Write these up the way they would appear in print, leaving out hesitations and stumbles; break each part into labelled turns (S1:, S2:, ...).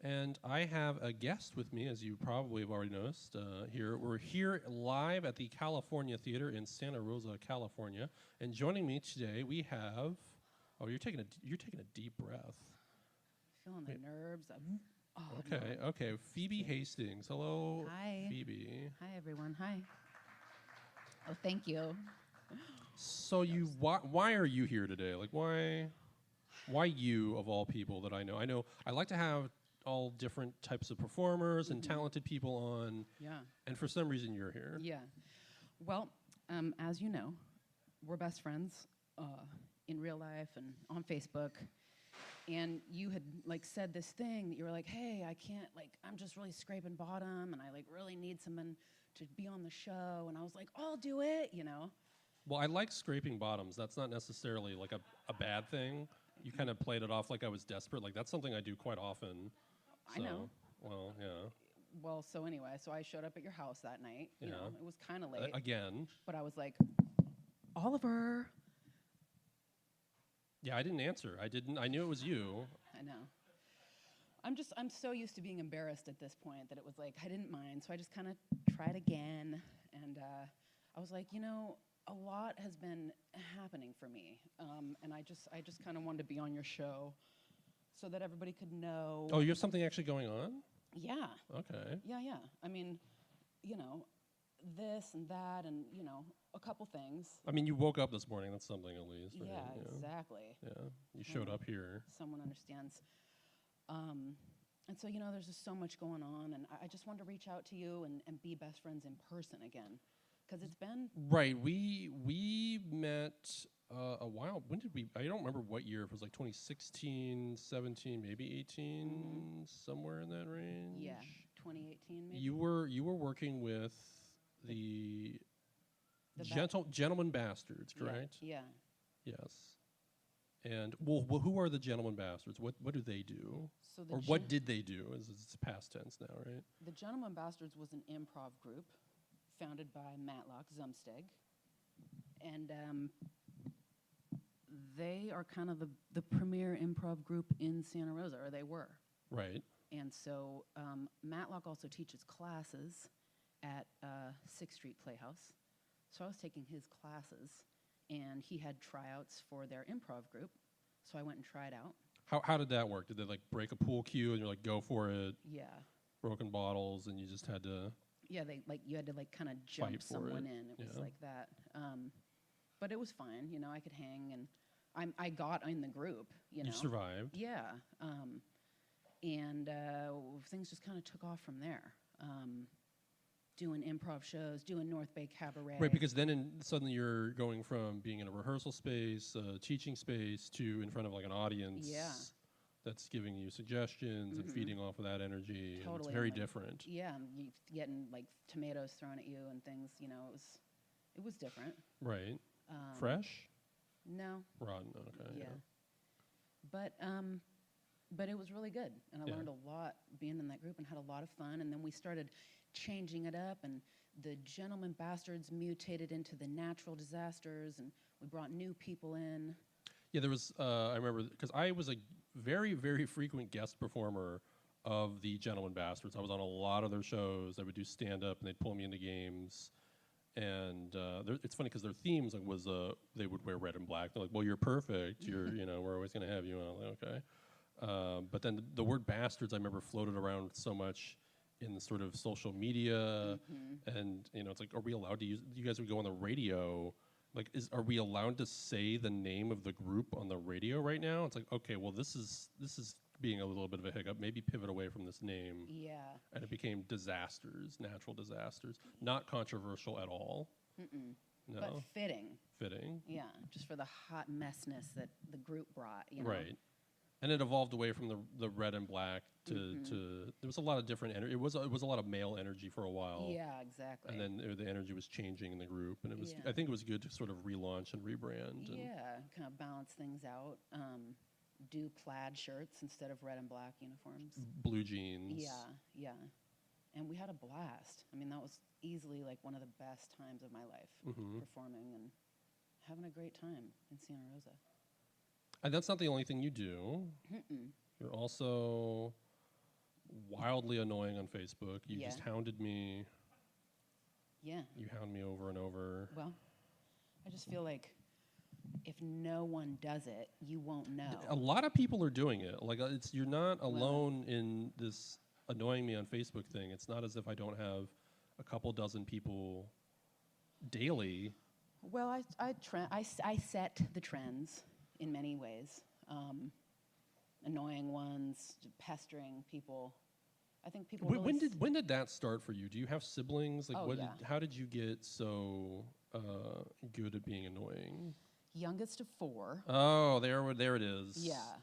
S1: And I have a guest with me, as you probably have already noticed. We're here live at the California Theater in Santa Rosa, California. And joining me today, we have. Oh, you're taking a deep breath.
S2: Feeling the nerves.
S1: Okay,
S2: no.
S1: okay. Phoebe Hastings. Hello,
S2: Hi.
S1: Phoebe.
S2: Hi, everyone. Hi. Oh, thank you.
S1: So why are you here today? Like, why you of all people that I know? I like to have all different types of performers and talented people on.
S2: Yeah.
S1: And for some reason, you're here.
S2: Yeah. Well, as you know, we're best friends in real life and on Facebook. And you had said this thing that you were like, hey, I can't, I'm just really scraping bottom and I really need someone to be on the show. And I was like, I'll do it,
S1: Well, I like scraping bottoms. That's not necessarily a bad thing. You kind of played it off like I was desperate. That's something I do quite often.
S2: I know.
S1: Well, yeah.
S2: Well, so anyway, so I showed up at your house that night. You know, it was kind of late.
S1: Again.
S2: But I was like, Oliver.
S1: Yeah, I didn't answer. I knew it was you.
S2: I know. I'm so used to being embarrassed at this point that it was I didn't mind. So I just kind of tried again. And I was like, a lot has been happening for me. And I just kind of wanted to be on your show so that everybody could know.
S1: Oh, you have something actually going on?
S2: Yeah.
S1: Okay.
S2: Yeah. I mean, this and that and, a couple things.
S1: I mean, you woke up this morning. That's something at least. Right?
S2: Yeah, exactly.
S1: Yeah. You showed up here.
S2: Someone understands. And so, there's just so much going on. And I just wanted to reach out to you and be best friends in person again. Because it's been...
S1: Right. We met a while. When did we... I don't remember what year. If it was 2016, 17, maybe 18, somewhere in that range.
S2: Yeah, 2018 maybe.
S1: You were working with the Gentleman Bastards, correct?
S2: Yeah.
S1: Yes. And well, who are the Gentleman Bastards? What do they do?
S2: So
S1: or what did they do? It's past tense now, right?
S2: The Gentleman Bastards was an improv group founded by Matlock Zumsteg. And they are kind of the premier improv group in Santa Rosa, or they were.
S1: Right.
S2: And so Matlock also teaches classes at 6th Street Playhouse. So I was taking his classes, and he had tryouts for their improv group. So I went and tried out.
S1: How did that work? Did they break a pool cue and you're like, go for it?
S2: Yeah.
S1: Broken bottles and you just had to...
S2: Yeah, you had to kind of jump someone in. It was like that. But it was fine. I could hang, and I got in the group. You
S1: survived.
S2: Yeah. And things just kind of took off from there. Doing improv shows, doing North Bay Cabaret.
S1: Right, because then suddenly you're going from being in a rehearsal space, teaching space, to in front of an audience.
S2: Yeah.
S1: That's giving you suggestions and feeding off of that energy.
S2: Totally.
S1: And it's very different.
S2: Yeah, and you getting tomatoes thrown at you and things. It was different.
S1: Right. Fresh?
S2: No.
S1: Rotten. Okay.
S2: Yeah. But it was really good, and I learned a lot being in that group and had a lot of fun. And then we started changing it up, and the Gentleman Bastards mutated into the Natural Disasters, and we brought new people in.
S1: Yeah, there was, I remember, because I was a very, very frequent guest performer of the Gentleman Bastards. I was on a lot of their shows. I would do stand-up, and they'd pull me into games. And it's funny because their themes was they would wear red and black. They're like, well, you're perfect. You're, we're always going to have you. And I'm like, okay. But then the word bastards, I remember, floated around so much in the sort of social media. And, it's like, are we allowed to use, you guys would go on the radio. Are we allowed to say the name of the group on the radio right now? It's like, okay, well, this is being a little bit of a hiccup. Maybe pivot away from this name.
S2: Yeah.
S1: And it became disasters, natural disasters. Not controversial at all. No.
S2: But fitting.
S1: Fitting.
S2: Yeah, just for the hot messness that the group brought.
S1: Right. And it evolved away from the red and black to there was a lot of different energy. It was a lot of male energy for a while.
S2: Yeah, exactly.
S1: And then the energy was changing in the group, and it was I think it was good to sort of relaunch and rebrand.
S2: Yeah, kind of balance things out. Do plaid shirts instead of red and black uniforms.
S1: Blue jeans.
S2: Yeah. And we had a blast. I mean, that was easily one of the best times of my life, performing and having a great time in Santa Rosa.
S1: And that's not the only thing you do. You're also wildly annoying on Facebook. You
S2: Yeah.
S1: just hounded me.
S2: Yeah.
S1: You hound me over and over.
S2: Well, I just feel like if no one does it, you won't know.
S1: A lot of people are doing it. Like you're not
S2: Well-
S1: alone in this annoying me on Facebook thing. It's not as if I don't have a couple dozen people daily.
S2: Well, I set the trends in many ways. Annoying ones, pestering people. I think people.
S1: When did that start for you? Do you have siblings? Like,
S2: Oh, yeah.
S1: How did you get so good at being annoying?
S2: Youngest of 4.
S1: Oh, there it is.
S2: Yeah.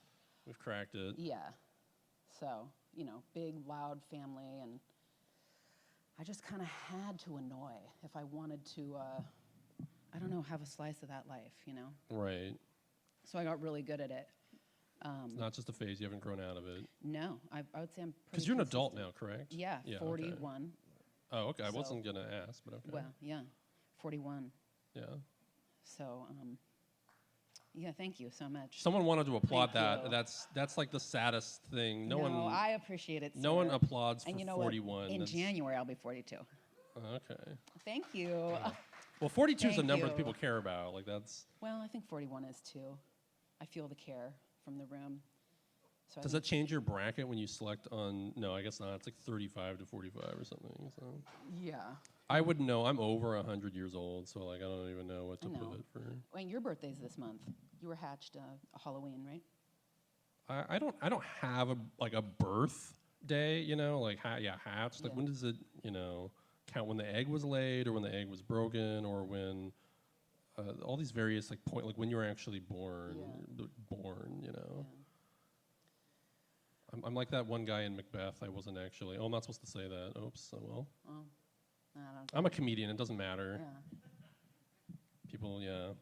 S1: We've cracked it.
S2: Yeah. So, big, loud family, and I just kind of had to annoy if I wanted to, I don't know, have a slice of that life,
S1: Right.
S2: So I got really good at it.
S1: It's not just a phase. You haven't grown out of it.
S2: No, I would say I'm pretty
S1: Because you're an adult
S2: consistent.
S1: now, correct?
S2: Yeah,
S1: Okay.
S2: 41.
S1: Oh, okay. I
S2: So-
S1: wasn't going to ask, but okay.
S2: Well, yeah, 41.
S1: Yeah.
S2: So, yeah, thank you so much.
S1: Someone wanted to applaud
S2: Thank
S1: that.
S2: you.
S1: That's like the saddest thing. No one
S2: I appreciate it.
S1: no one
S2: sir.
S1: applauds for
S2: And you know
S1: 41.
S2: what? In
S1: That's-
S2: January, I'll be 42.
S1: Okay.
S2: Thank you.
S1: Well, 42 is a
S2: Thank
S1: number that
S2: you.
S1: people care about. Like that's.
S2: Well, I think 41 is too. I feel the care from the room. So I
S1: Does
S2: think-
S1: that change your bracket when you select on? No, I guess not. It's like 35 to 45 or something. So
S2: Yeah.
S1: I wouldn't know. I'm over 100 years old, so like I don't even know what to
S2: I know.
S1: put it for.
S2: And your birthday's this month. You were hatched Halloween, right?
S1: I don't have a birthday. Like hatched. Like
S2: Yeah.
S1: when does it count? When the egg was laid, or when the egg was broken, or when all these various point when you were actually born.
S2: Yeah.
S1: Born.
S2: Yeah.
S1: I'm like that one guy in Macbeth. I wasn't actually. Oh, I'm not supposed to say that. Oops. Oh well.
S2: Oh, I don't
S1: I'm a comedian. It doesn't matter.
S2: Yeah.
S1: People, yeah.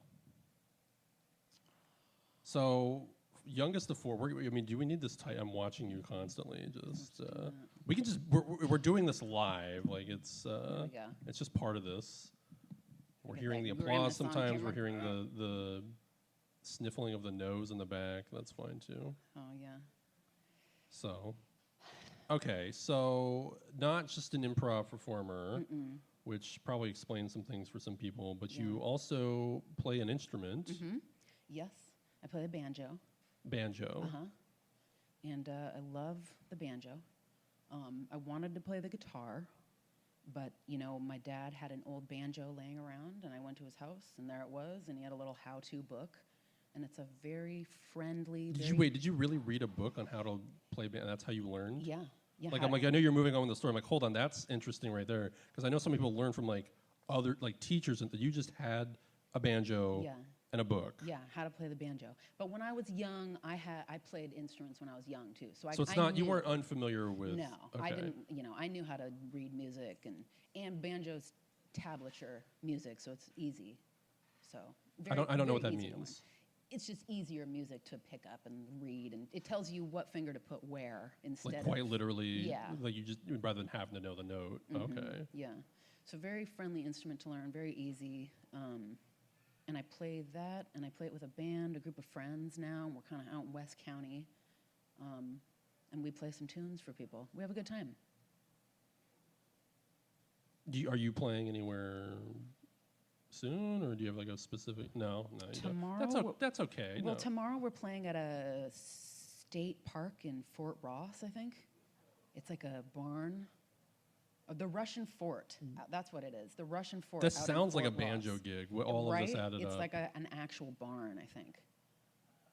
S1: So, youngest of 4. Do we need this tight? I'm watching you constantly. Just we can just we're doing this live. Like it's
S2: There we go.
S1: it's just part of this. We're
S2: Okay,
S1: hearing the
S2: we're in
S1: applause
S2: this on
S1: sometimes. We're
S2: camera?
S1: hearing the sniffling of the nose in the back. That's fine too.
S2: Oh, yeah.
S1: So, okay. So, not just an improv performer. Which probably explains some things for some people, but
S2: Yeah.
S1: you also play an instrument,
S2: Yes, I play the banjo.
S1: banjo.
S2: Uh-huh. And I love the banjo. I wanted to play the guitar, but, my dad had an old banjo laying around, and I went to his house, and there it was, and he had a little how-to book, and it's a very friendly...
S1: Did you really read a book on how to play banjo? That's how you learned?
S2: Yeah. Yeah.
S1: Like, I know you're moving on with the story. I'm like, hold on, that's interesting right there. Because I know some people learn from, other, teachers, and you just had a banjo
S2: Yeah.
S1: and a book.
S2: Yeah, how to play the banjo. But when I was young, I played instruments when I was young, too. So
S1: So it's
S2: I
S1: not, you
S2: knew-
S1: weren't unfamiliar with...
S2: No, I
S1: okay.
S2: didn't. I knew how to read music, and banjo's tablature music, so it's easy. So
S1: I don't know what that
S2: very easy to learn.
S1: means.
S2: It's just easier music to pick up and read, and it tells you what finger to put where instead
S1: Like
S2: of
S1: quite literally,
S2: Yeah.
S1: like rather than having to know the note. Okay.
S2: Yeah. So very friendly instrument to learn, very easy. And I play that, and I play it with a band, a group of friends now, and we're kind of out in West County. And we play some tunes for people. We have a good time.
S1: Are you playing anywhere soon, or do you have a specific? No, you don't.
S2: Tomorrow
S1: That's okay.
S2: Well,
S1: no.
S2: tomorrow we're playing at a state park in Fort Ross, I think. It's like a barn. The Russian Fort. That's what it is. The Russian Fort.
S1: That
S2: out in
S1: sounds like a
S2: Fort
S1: banjo
S2: Ross.
S1: gig. All
S2: right?
S1: of this added
S2: it's
S1: up.
S2: like an actual barn, I think.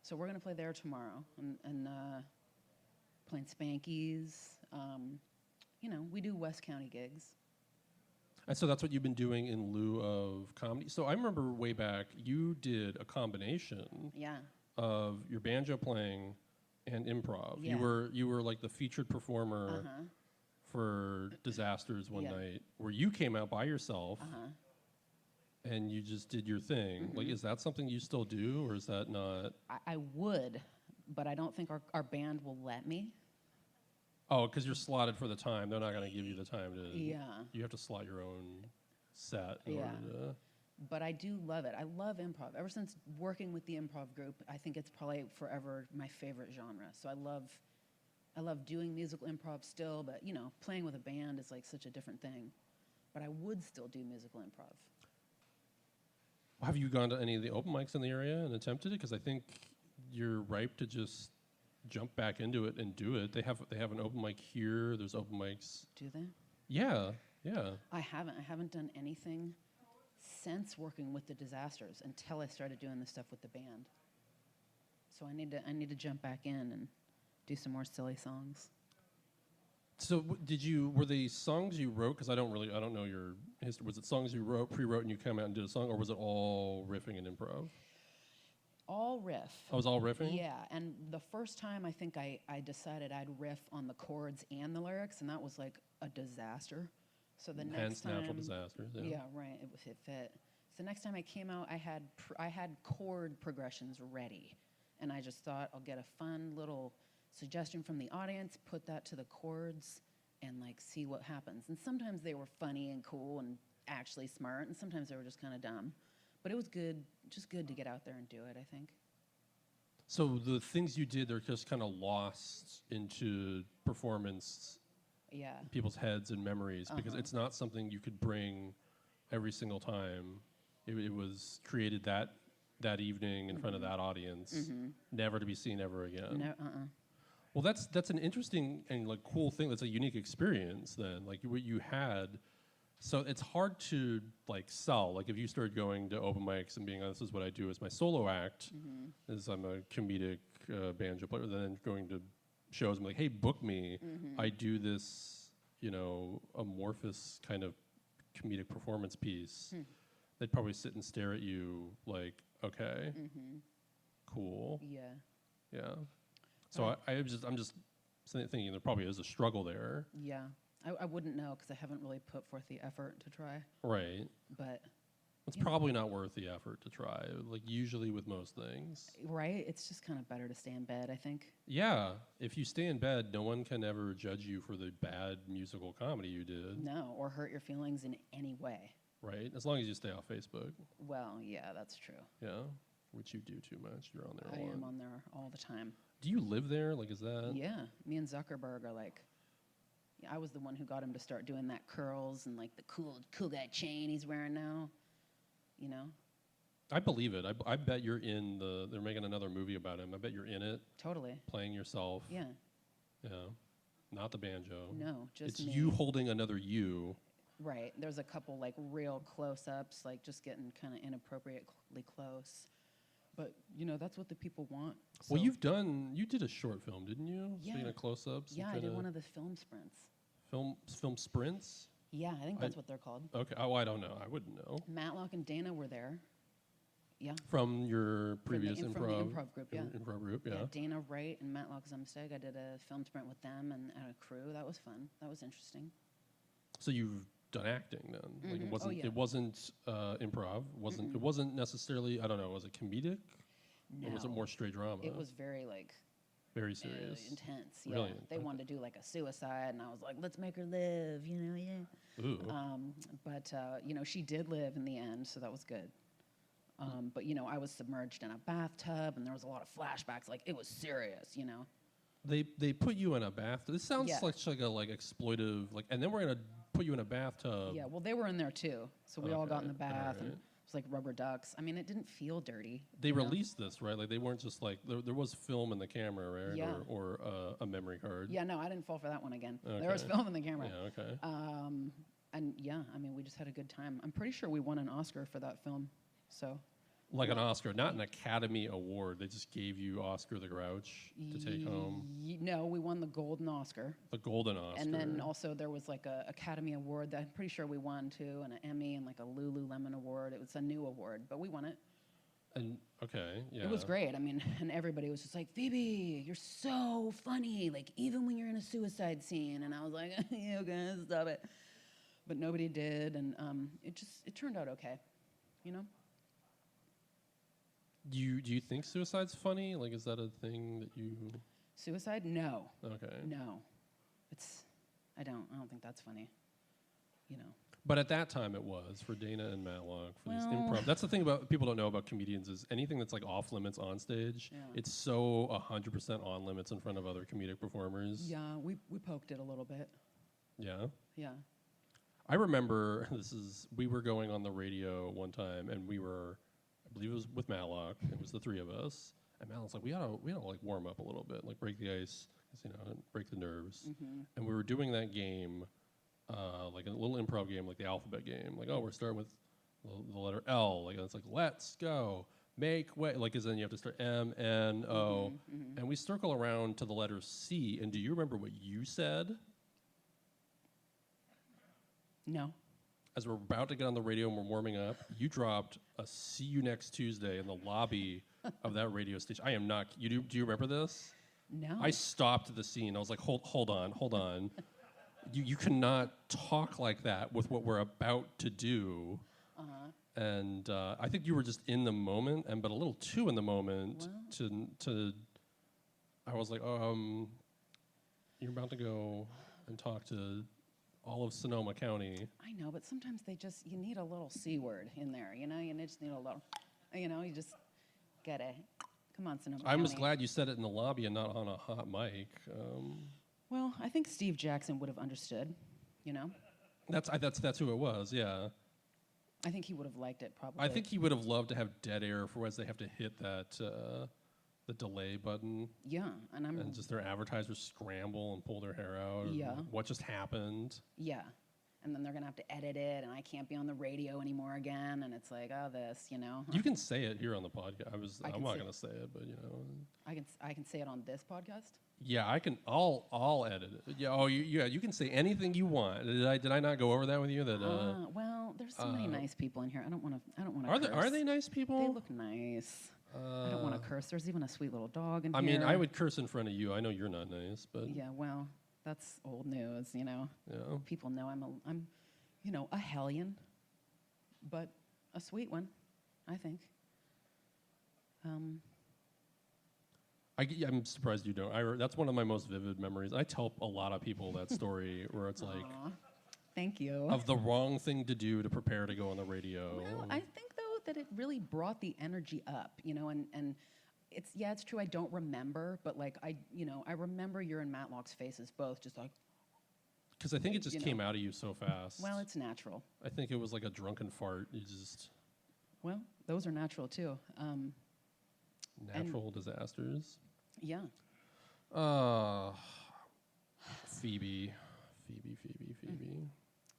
S2: So we're gonna play there tomorrow, and playing Spankies. We do West County gigs.
S1: And so that's what you've been doing in lieu of comedy. So I remember way back, you did a combination
S2: Yeah.
S1: of your banjo playing and improv.
S2: Yeah.
S1: You were like the featured performer
S2: Uh-huh.
S1: for Disasters one
S2: Yeah.
S1: night, where you came out by yourself
S2: Uh-huh.
S1: and you just did your thing. Like, is that something you still do, or is that not?
S2: I would, but I don't think our band will let me.
S1: Oh, because you're slotted for the time. They're not going to give you the time to.
S2: Yeah.
S1: You have to slot your own set in
S2: Yeah.
S1: order to.
S2: But I do love it. I love improv. Ever since working with the improv group, I think it's probably forever my favorite genre. So I love I love doing musical improv still, but you know, playing with a band is like such a different thing. But I would still do musical improv.
S1: Have you gone to any of the open mics in the area and attempted it? Because I think you're ripe to just jump back into it and do it. They have an open mic here. There's open mics.
S2: Do they?
S1: Yeah, yeah.
S2: I haven't done anything since working with the Disasters until I started doing the stuff with the band. So I need to jump back in and do some more silly songs.
S1: So were they songs you wrote? Because I don't know your history. Was it songs you pre-wrote, and you came out and did a song, or was it all riffing and improv?
S2: All riff.
S1: Oh, it was all riffing?
S2: Yeah, and the first time I think I decided I'd riff on the chords and the lyrics, and that was like a disaster. So the next time,
S1: natural disasters.
S2: Yeah, right. It fit. So the next time I came out, I had chord progressions ready, and I just thought I'll get a fun little suggestion from the audience, put that to the chords, and like see what happens. And sometimes they were funny and cool and actually smart, and sometimes they were just kind of dumb. But it was good, just good to get out there and do it, I think.
S1: So the things you did, they're just kind of lost into performance,
S2: Yeah.
S1: people's heads and memories, because it's not something you could bring every single time. It was created that evening in front of that audience, never to be seen ever again.
S2: No,
S1: Well, that's an interesting and like cool thing. That's a unique experience then, like what you had. So it's hard to like sell. Like if you started going to open mics and being, this is what I do as my solo act, is I'm a comedic banjo player. Then going to shows, I'm like, hey, book me. I do this, amorphous kind of comedic performance piece. They'd probably sit and stare at you like, okay, cool,
S2: Yeah.
S1: yeah. So I'm just thinking there probably is a struggle there.
S2: Yeah. I wouldn't know because I haven't really put forth the effort to try.
S1: Right.
S2: But
S1: It's probably not worth the effort to try, like usually with most things.
S2: right, it's just kind of better to stay in bed, I think.
S1: Yeah, if you stay in bed, no one can ever judge you for the bad musical comedy you did.
S2: No, or hurt your feelings in any way.
S1: Right, as long as you stay off Facebook.
S2: Well, yeah, that's true.
S1: Yeah, which you do too much. You're on there a
S2: I
S1: lot.
S2: am on there all the time.
S1: Do you live there? Like, is that?
S2: Yeah, me and Zuckerberg are like, I was the one who got him to start doing that curls and like the cool guy chain he's wearing now. You know?
S1: I believe it. I bet you're in they're making another movie about him. I bet you're in it.
S2: Totally.
S1: Playing yourself.
S2: Yeah.
S1: Yeah. Not the banjo.
S2: No, just
S1: it's
S2: me.
S1: you holding another you.
S2: Right. There's a couple like real close-ups, like just getting kind of inappropriately close. But, that's what the people want.
S1: Well,
S2: So-
S1: you did a short film, didn't you?
S2: Yeah.
S1: Speaking of close-ups.
S2: Yeah, I did one of the film sprints.
S1: Film sprints?
S2: Yeah, I think that's what they're called.
S1: Okay. Oh, I don't know. I wouldn't know.
S2: Matlock and Dana were there. Yeah.
S1: From your previous
S2: from the improv group, yeah.
S1: Improv group, yeah.
S2: Dana Wright and Matlock Zumsteg. I did a film sprint with them and a crew. That was fun. That was interesting.
S1: So you've done acting then? Like
S2: yeah.
S1: It wasn't improv. It wasn't necessarily. I don't know. Was it comedic?
S2: No.
S1: Or was it more straight drama?
S2: It was very
S1: very serious.
S2: intense.
S1: Really?
S2: Yeah. They wanted to do like a suicide, and I was like, let's make her live. Yeah.
S1: Ooh.
S2: But she did live in the end, so that was good. But I was submerged in a bathtub, and there was a lot of flashbacks. Like it was serious.
S1: They put you in a bathtub. This sounds
S2: Yeah.
S1: like a exploitive and then we're gonna put you in a bathtub.
S2: Yeah. Well, they were in there too, so we all got in the
S1: Okay,
S2: bath, and
S1: alright.
S2: it was like rubber ducks. I mean, it didn't feel dirty.
S1: They
S2: you know?
S1: released this, right? Like they weren't just like there was film in the camera, right?
S2: Yeah.
S1: Or a memory card.
S2: Yeah. No, I didn't fall for that one again.
S1: Okay.
S2: There was film in the camera.
S1: Yeah. Okay.
S2: And yeah, I mean, we just had a good time. I'm pretty sure we won an Oscar for that film. So.
S1: Like an Oscar, not an Academy Award. They just gave you Oscar the Grouch to take home.
S2: No, we won the Golden Oscar.
S1: The Golden Oscar.
S2: And then also there was like a Academy Award that I'm pretty sure we won too, and an Emmy and like a Lululemon Award. It was a new award, but we won it.
S1: And okay, yeah.
S2: It was great. I mean, and everybody was just like, Phoebe, you're so funny. Like even when you're in a suicide scene, and I was like, you guys stop it. But nobody did, and it turned out okay,
S1: Do you think suicide's funny? Like, is that a thing that you?
S2: Suicide? No.
S1: Okay.
S2: No. I don't think that's funny.
S1: But at that time, it was for Dana and Matlock for these
S2: Well-
S1: improv. That's the thing about people don't know about comedians is anything that's like off limits on stage.
S2: Yeah.
S1: It's so 100% on limits in front of other comedic performers.
S2: Yeah, we poked it a little bit.
S1: Yeah.
S2: Yeah.
S1: I remember we were going on the radio one time, and I believe it was with Matlock. It was the three of us, and Matlock's like, we gotta like warm up a little bit, like break the ice, 'cause, break the nerves. And we were doing that game, like a little improv game, like the alphabet game. Like, oh, we're starting with the letter L. Like it's like let's go, make way. Like, as then you have to start M N O, and we circle around to the letter C. And do you remember what you said?
S2: No.
S1: As we're about to get on the radio and we're warming up, you dropped a "See you next Tuesday" in the lobby of that radio station. I am not. Do you remember this?
S2: No.
S1: I stopped the scene. I was like, hold on. You cannot talk like that with what we're about to do. And I think you were just in the moment, but a little too in the moment to. I was like, you're about to go and talk to all of Sonoma County.
S2: I know, but sometimes you need a little C word in there, you just need a little, you just get it. Come on, Sonoma
S1: I'm
S2: County.
S1: just glad you said it in the lobby and not on a hot mic.
S2: Well, I think Steve Jackson would have understood,
S1: That's who it was, yeah.
S2: I think he would have liked it, probably.
S1: I think he would have loved to have dead air for as they have to hit that the delay button.
S2: Yeah,
S1: And just their advertisers scramble and pull their hair out.
S2: Yeah.
S1: What just happened?
S2: Yeah. And then they're going to have to edit it, and I can't be on the radio anymore again, and it's like,
S1: You can say it here on the podcast. I'm not going to say it, but
S2: I can say it on this podcast?
S1: Yeah, I can. I'll edit it. Yeah. Oh, you can say anything you want. Did I not go over that with you? That.
S2: Well, there's so many nice people in here. I don't want to.
S1: Are they nice people?
S2: They look nice. I don't want to curse. There's even a sweet little dog in here.
S1: I mean, I would curse in front of you. I know you're not nice, but
S2: Yeah, well, that's old news.
S1: Yeah.
S2: People know I'm a hellion, but a sweet one, I think.
S1: I'm surprised you don't. That's one of my most vivid memories. I tell a lot of people that story where it's like,
S2: Aw, thank you.
S1: of the wrong thing to do to prepare to go on the radio.
S2: Well, I think though that it really brought the energy up, and it's true I don't remember, but like I remember your and Matlock's faces both just like.
S1: Because I think it just came out of you so fast.
S2: Well, it's natural.
S1: I think it was like a drunken fart. You just
S2: Well, those are natural too.
S1: natural disasters.
S2: Yeah.
S1: Phoebe.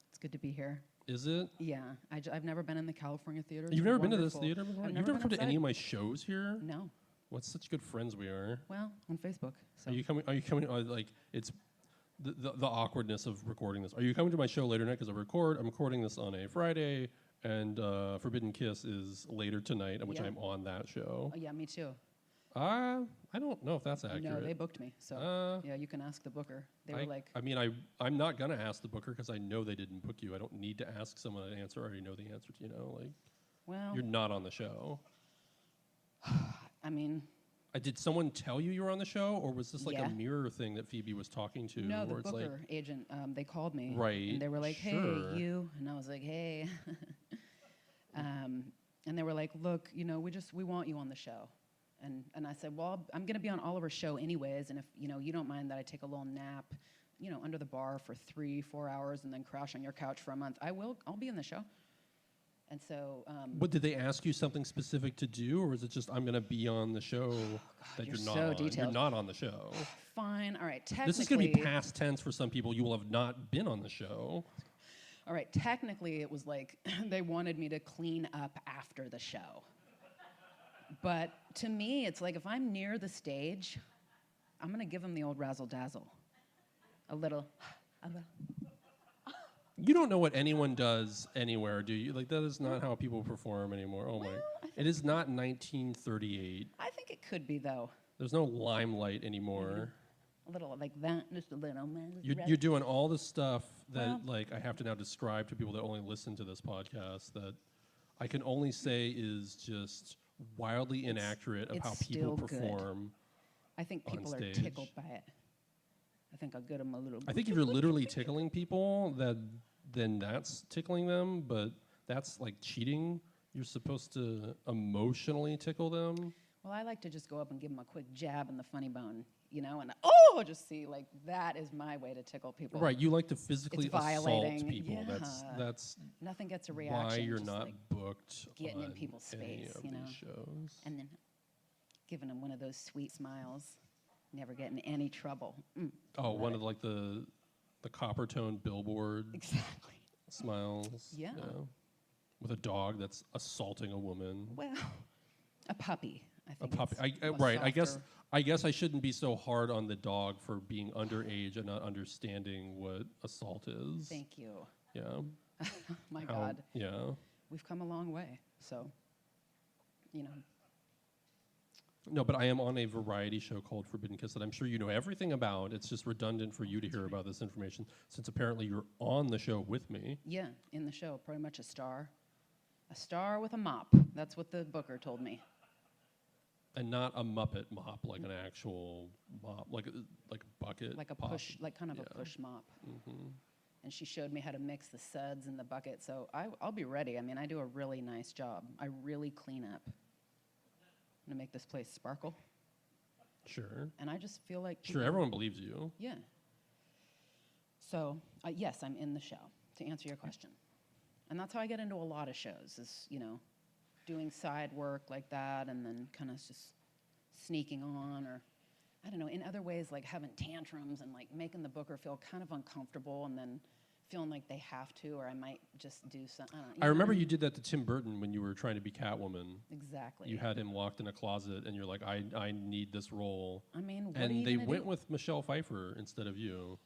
S2: It's good to be here.
S1: Is it?
S2: Yeah, I've never been in the California theater.
S1: You've never been to this theater before?
S2: I've
S1: You've
S2: never
S1: never come
S2: been
S1: to any of
S2: outside.
S1: my shows here?
S2: No.
S1: What such good friends we are.
S2: Well, on Facebook. So.
S1: Are you coming? Like it's the awkwardness of recording this. Are you coming to my show later tonight? Because I'm recording this on a Friday, and Forbidden Kiss is later tonight, at which
S2: Yeah.
S1: I'm on that show.
S2: Oh, yeah, me too.
S1: I don't know if that's accurate.
S2: No, they booked me. So yeah, you can ask the booker. They were like,
S1: I mean, I'm not gonna ask the booker because I know they didn't book you. I don't need to ask someone an answer. I already know the answer. Like
S2: well,
S1: you're not on the show.
S2: I mean,
S1: Did someone tell you were on the show, or was this like
S2: Yeah.
S1: a mirror thing that Phoebe was talking to?
S2: no, the
S1: where it's like,
S2: booker agent, they called me.
S1: Right,
S2: And they were like,
S1: sure.
S2: hey, you. And I was like, hey. And they were like, look, we want you on the show. And I said, well, I'm going to be on Oliver's show anyways, and if, you don't mind that I take a little nap, under the bar for 3-4 hours and then crash on your couch for a month, I'll be in the show. And so...
S1: But did they ask you something specific to do, or is it just, I'm going to be on the show that
S2: you're
S1: you're not
S2: so
S1: on?
S2: detailed.
S1: You're not on the show.
S2: Fine, all right, technically...
S1: This is going to be past tense for some people. You will have not been on the show.
S2: All right, technically it was like they wanted me to clean up after the show. But to me, it's like if I'm near the stage, I'm going to give them the old razzle-dazzle. A little.
S1: You don't know what anyone does anywhere, do you? Like, that is not how people perform anymore. Oh, my. It is not 1938.
S2: I think it could be, though.
S1: There's no limelight anymore.
S2: A little like that, just a little.
S1: You're doing all the stuff that,
S2: Well-
S1: like, I have to now describe to people that only listen to this podcast that I can only say is just wildly inaccurate of
S2: it's
S1: how people
S2: still good.
S1: perform.
S2: I think
S1: on
S2: people are
S1: stage.
S2: tickled by it. I think I'll get them a little.
S1: I think if you're literally tickling people, that then that's tickling them, but that's like cheating. You're supposed to emotionally tickle them.
S2: Well, I like to just go up and give them a quick jab in the funny bone, and just see, like, that is my way to tickle people.
S1: Right, you like to physically
S2: It's
S1: assault
S2: violating.
S1: people.
S2: Yeah.
S1: That's
S2: Nothing gets a reaction.
S1: why you're
S2: just,
S1: not
S2: like,
S1: booked
S2: getting in
S1: on
S2: people's
S1: any
S2: space,
S1: of
S2: you know?
S1: these shows.
S2: And then giving them one of those sweet smiles, never getting any trouble.
S1: Oh,
S2: love
S1: one
S2: it.
S1: of like the copper tone billboard
S2: Exactly.
S1: smiles.
S2: Yeah.
S1: With a dog that's assaulting a woman.
S2: Well, a puppy. I
S1: A
S2: think
S1: puppy.
S2: it's
S1: Right.
S2: softer.
S1: I guess I shouldn't be so hard on the dog for being underage and not understanding what assault is.
S2: Thank you.
S1: Yeah.
S2: My God,
S1: Yeah.
S2: we've come a long way. So,
S1: No, but I am on a variety show called Forbidden Kiss that I'm sure you know everything about. It's just redundant for you to hear about this information since apparently you're on the show with me.
S2: yeah, in the show, pretty much a star. A star with a mop. That's what the booker told me.
S1: And not a Muppet mop, like an actual mop, like a bucket.
S2: Like a
S1: pop.
S2: push, like kind of
S1: Yeah.
S2: a push mop.
S1: Mm-hmm.
S2: And she showed me how to mix the suds in the bucket. So I'll be ready. I mean, I do a really nice job. I really clean up. I'm gonna make this place sparkle.
S1: Sure.
S2: And I just feel like
S1: Sure, everyone believes you.
S2: Yeah. So yes, I'm in the show, to answer your question. And that's how I get into a lot of shows is, doing side work like that and then kind of just sneaking on or, I don't know, in other ways like having tantrums and like making the booker feel kind of uncomfortable and then feeling like they have to or I might just do something.
S1: I remember you did that to Tim Burton when you were trying to be Catwoman.
S2: Exactly.
S1: You had him locked in a closet and you're like, I need this role.
S2: I mean, what are
S1: And
S2: you
S1: they
S2: gonna
S1: went
S2: do?
S1: with Michelle Pfeiffer instead of you.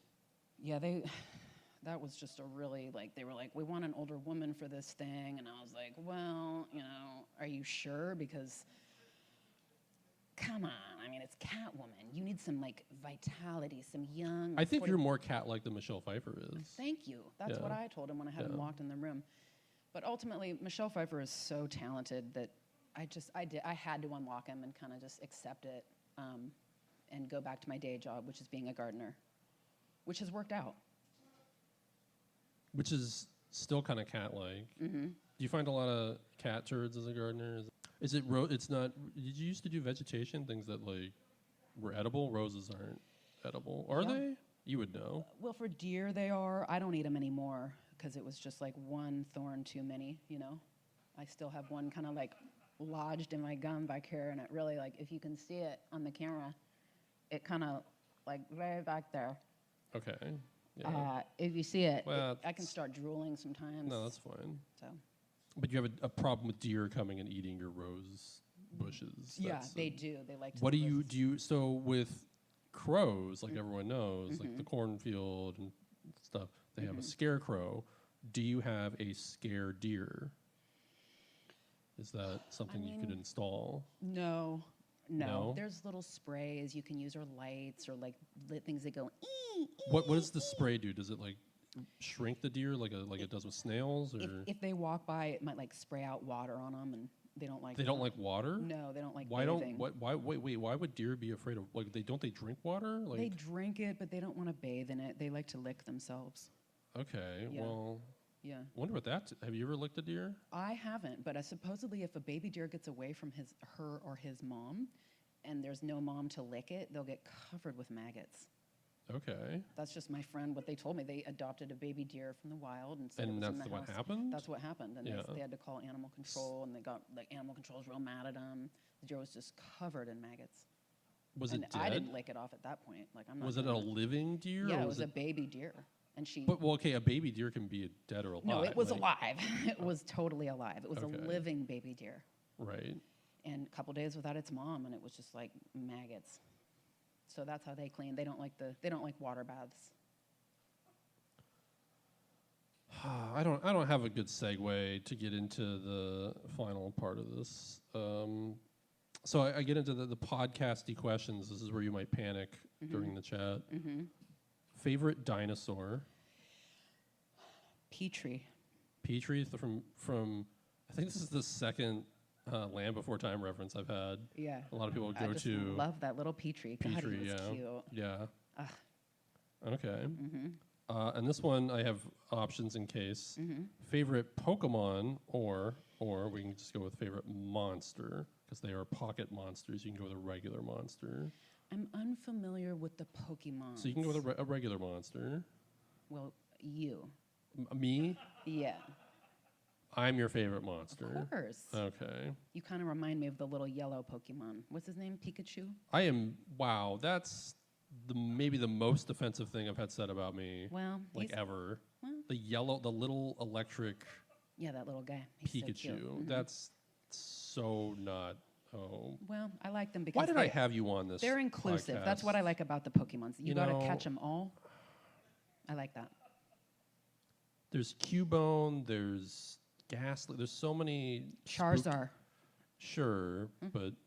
S2: Yeah, that was just a really, like, they were like, we want an older woman for this thing. And I was like, well, are you sure? Because, come on. I mean, it's Catwoman. You need some, like, vitality, some young.
S1: I think
S2: 40
S1: you're more cat-like than Michelle Pfeiffer is.
S2: Thank you. That's
S1: Yeah.
S2: what I told him when I had him
S1: Yeah.
S2: locked in the room. But ultimately, Michelle Pfeiffer is so talented that I had to unlock him and kind of just accept it and go back to my day job, which is being a gardener, which has worked out.
S1: Which is still kind of cat-like.
S2: Mm-hmm.
S1: Do you find a lot of cat turds as a gardener? Is it it's not, did you used to do vegetation, things that like were edible? Roses aren't edible. Are
S2: Yeah.
S1: they? You would know.
S2: Well, for deer, they are. I don't eat them anymore because it was just like one thorn too many, I still have one kind of like lodged in my gum back here, and it really, like, if you can see it on the camera, it kind of, like, right back there.
S1: Okay. Yeah.
S2: If you see it,
S1: Well,
S2: I can start drooling sometimes.
S1: No, that's fine.
S2: So.
S1: But you have a problem with deer coming and eating your rose bushes.
S2: Yeah,
S1: That's
S2: they do. They like to.
S1: What do
S2: live-
S1: you, so with crows, like everyone knows,
S2: Mm-hmm.
S1: like the cornfield and stuff, they have a scarecrow. Do you have a scare deer? Is that something you could
S2: mean,
S1: install?
S2: No.
S1: No?
S2: There's little sprays you can use, or lights, or like lit things that go.
S1: What does the spray do? Does it like shrink the deer like it does with snails, or
S2: If they walk by, it might like spray out water on them, and they don't like.
S1: they don't like water?
S2: No, they don't like.
S1: Why
S2: bathing.
S1: why would deer be afraid of, like, don't they drink water? Like,
S2: They drink it, but they don't want to bathe in it. They like to lick themselves.
S1: okay,
S2: Yeah.
S1: well,
S2: Yeah.
S1: I wonder what have you ever licked a deer?
S2: I haven't, but supposedly if a baby deer gets away from her or his mom, and there's no mom to lick it, they'll get covered with maggots.
S1: Okay.
S2: That's just my friend, what they told me. They adopted a baby deer from the wild and said it
S1: And
S2: was in
S1: that's
S2: the
S1: what
S2: house.
S1: happened?
S2: That's what happened, and
S1: Yeah.
S2: they had to call animal control, and they got, like, animal control's real mad at them. The deer was just covered in maggots.
S1: Was
S2: and
S1: it dead?
S2: I didn't lick it off at that point. Like, I'm not.
S1: Was it a
S2: doing
S1: living deer?
S2: Yeah,
S1: or
S2: it was a baby deer, and she.
S1: But, well, okay, a baby deer can be dead or alive.
S2: No, it was
S1: like-
S2: alive. It was totally alive. It was
S1: Okay.
S2: a living baby deer.
S1: Right.
S2: And a couple days without its mom, and it was just like maggots. So that's how they clean. They don't like water baths.
S1: I don't have a good segue to get into the final part of this. So I get into the podcasty questions. This is where you might panic during the chat.
S2: Mm-hmm.
S1: Favorite dinosaur?
S2: Petrie.
S1: Petrie from I think this is the second Land Before Time reference I've had.
S2: Yeah.
S1: A lot of people
S2: I
S1: go
S2: just
S1: to
S2: love that little Petrie. God,
S1: Petrie.
S2: he was
S1: Yeah.
S2: cute.
S1: Yeah.
S2: Ugh.
S1: Okay.
S2: Mm-hmm.
S1: And this one, I have options in case. Favorite Pokemon, or we can just go with favorite monster, because they are pocket monsters. You can go with a regular monster.
S2: I'm unfamiliar with the Pokemon.
S1: So you can go with a regular monster.
S2: Well, you.
S1: Me?
S2: Yeah.
S1: I'm your favorite monster.
S2: Of course.
S1: Okay.
S2: You kind of remind me of the little yellow Pokemon. What's his name? Pikachu?
S1: I am, wow, that's maybe the most offensive thing I've had said about me.
S2: Well,
S1: like ever.
S2: Well,
S1: The little electric
S2: yeah, that little guy. He's so
S1: Pikachu.
S2: cute.
S1: That's so not, oh.
S2: Well, I like them because
S1: Why did I have you on this?
S2: they're inclusive.
S1: podcast?
S2: That's what I like about the Pokemons. You got to
S1: know,
S2: catch them all. I like that.
S1: There's Cubone, there's Ghastly, there's so many.
S2: Charizard.
S1: Sure,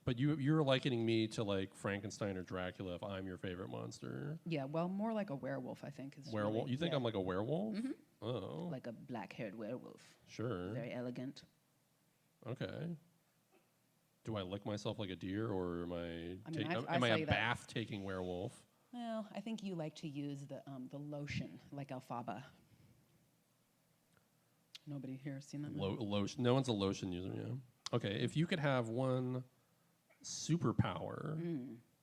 S1: but you're likening me to like Frankenstein or Dracula if I'm your favorite monster.
S2: Yeah, well, more like a werewolf, I think. Is
S1: Werewolf?
S2: really,
S1: You think
S2: yeah,
S1: I'm like a werewolf? Oh.
S2: like a black-haired werewolf.
S1: Sure.
S2: Very elegant.
S1: Okay. Do I lick myself like a deer, or am
S2: mean,
S1: am I
S2: saw
S1: a
S2: you that.
S1: bath-taking werewolf?
S2: Well, I think you like to use the lotion, like Alphaba. Nobody here has seen that?
S1: Lotion. No one's a lotion user, yeah. Okay, if you could have one superpower,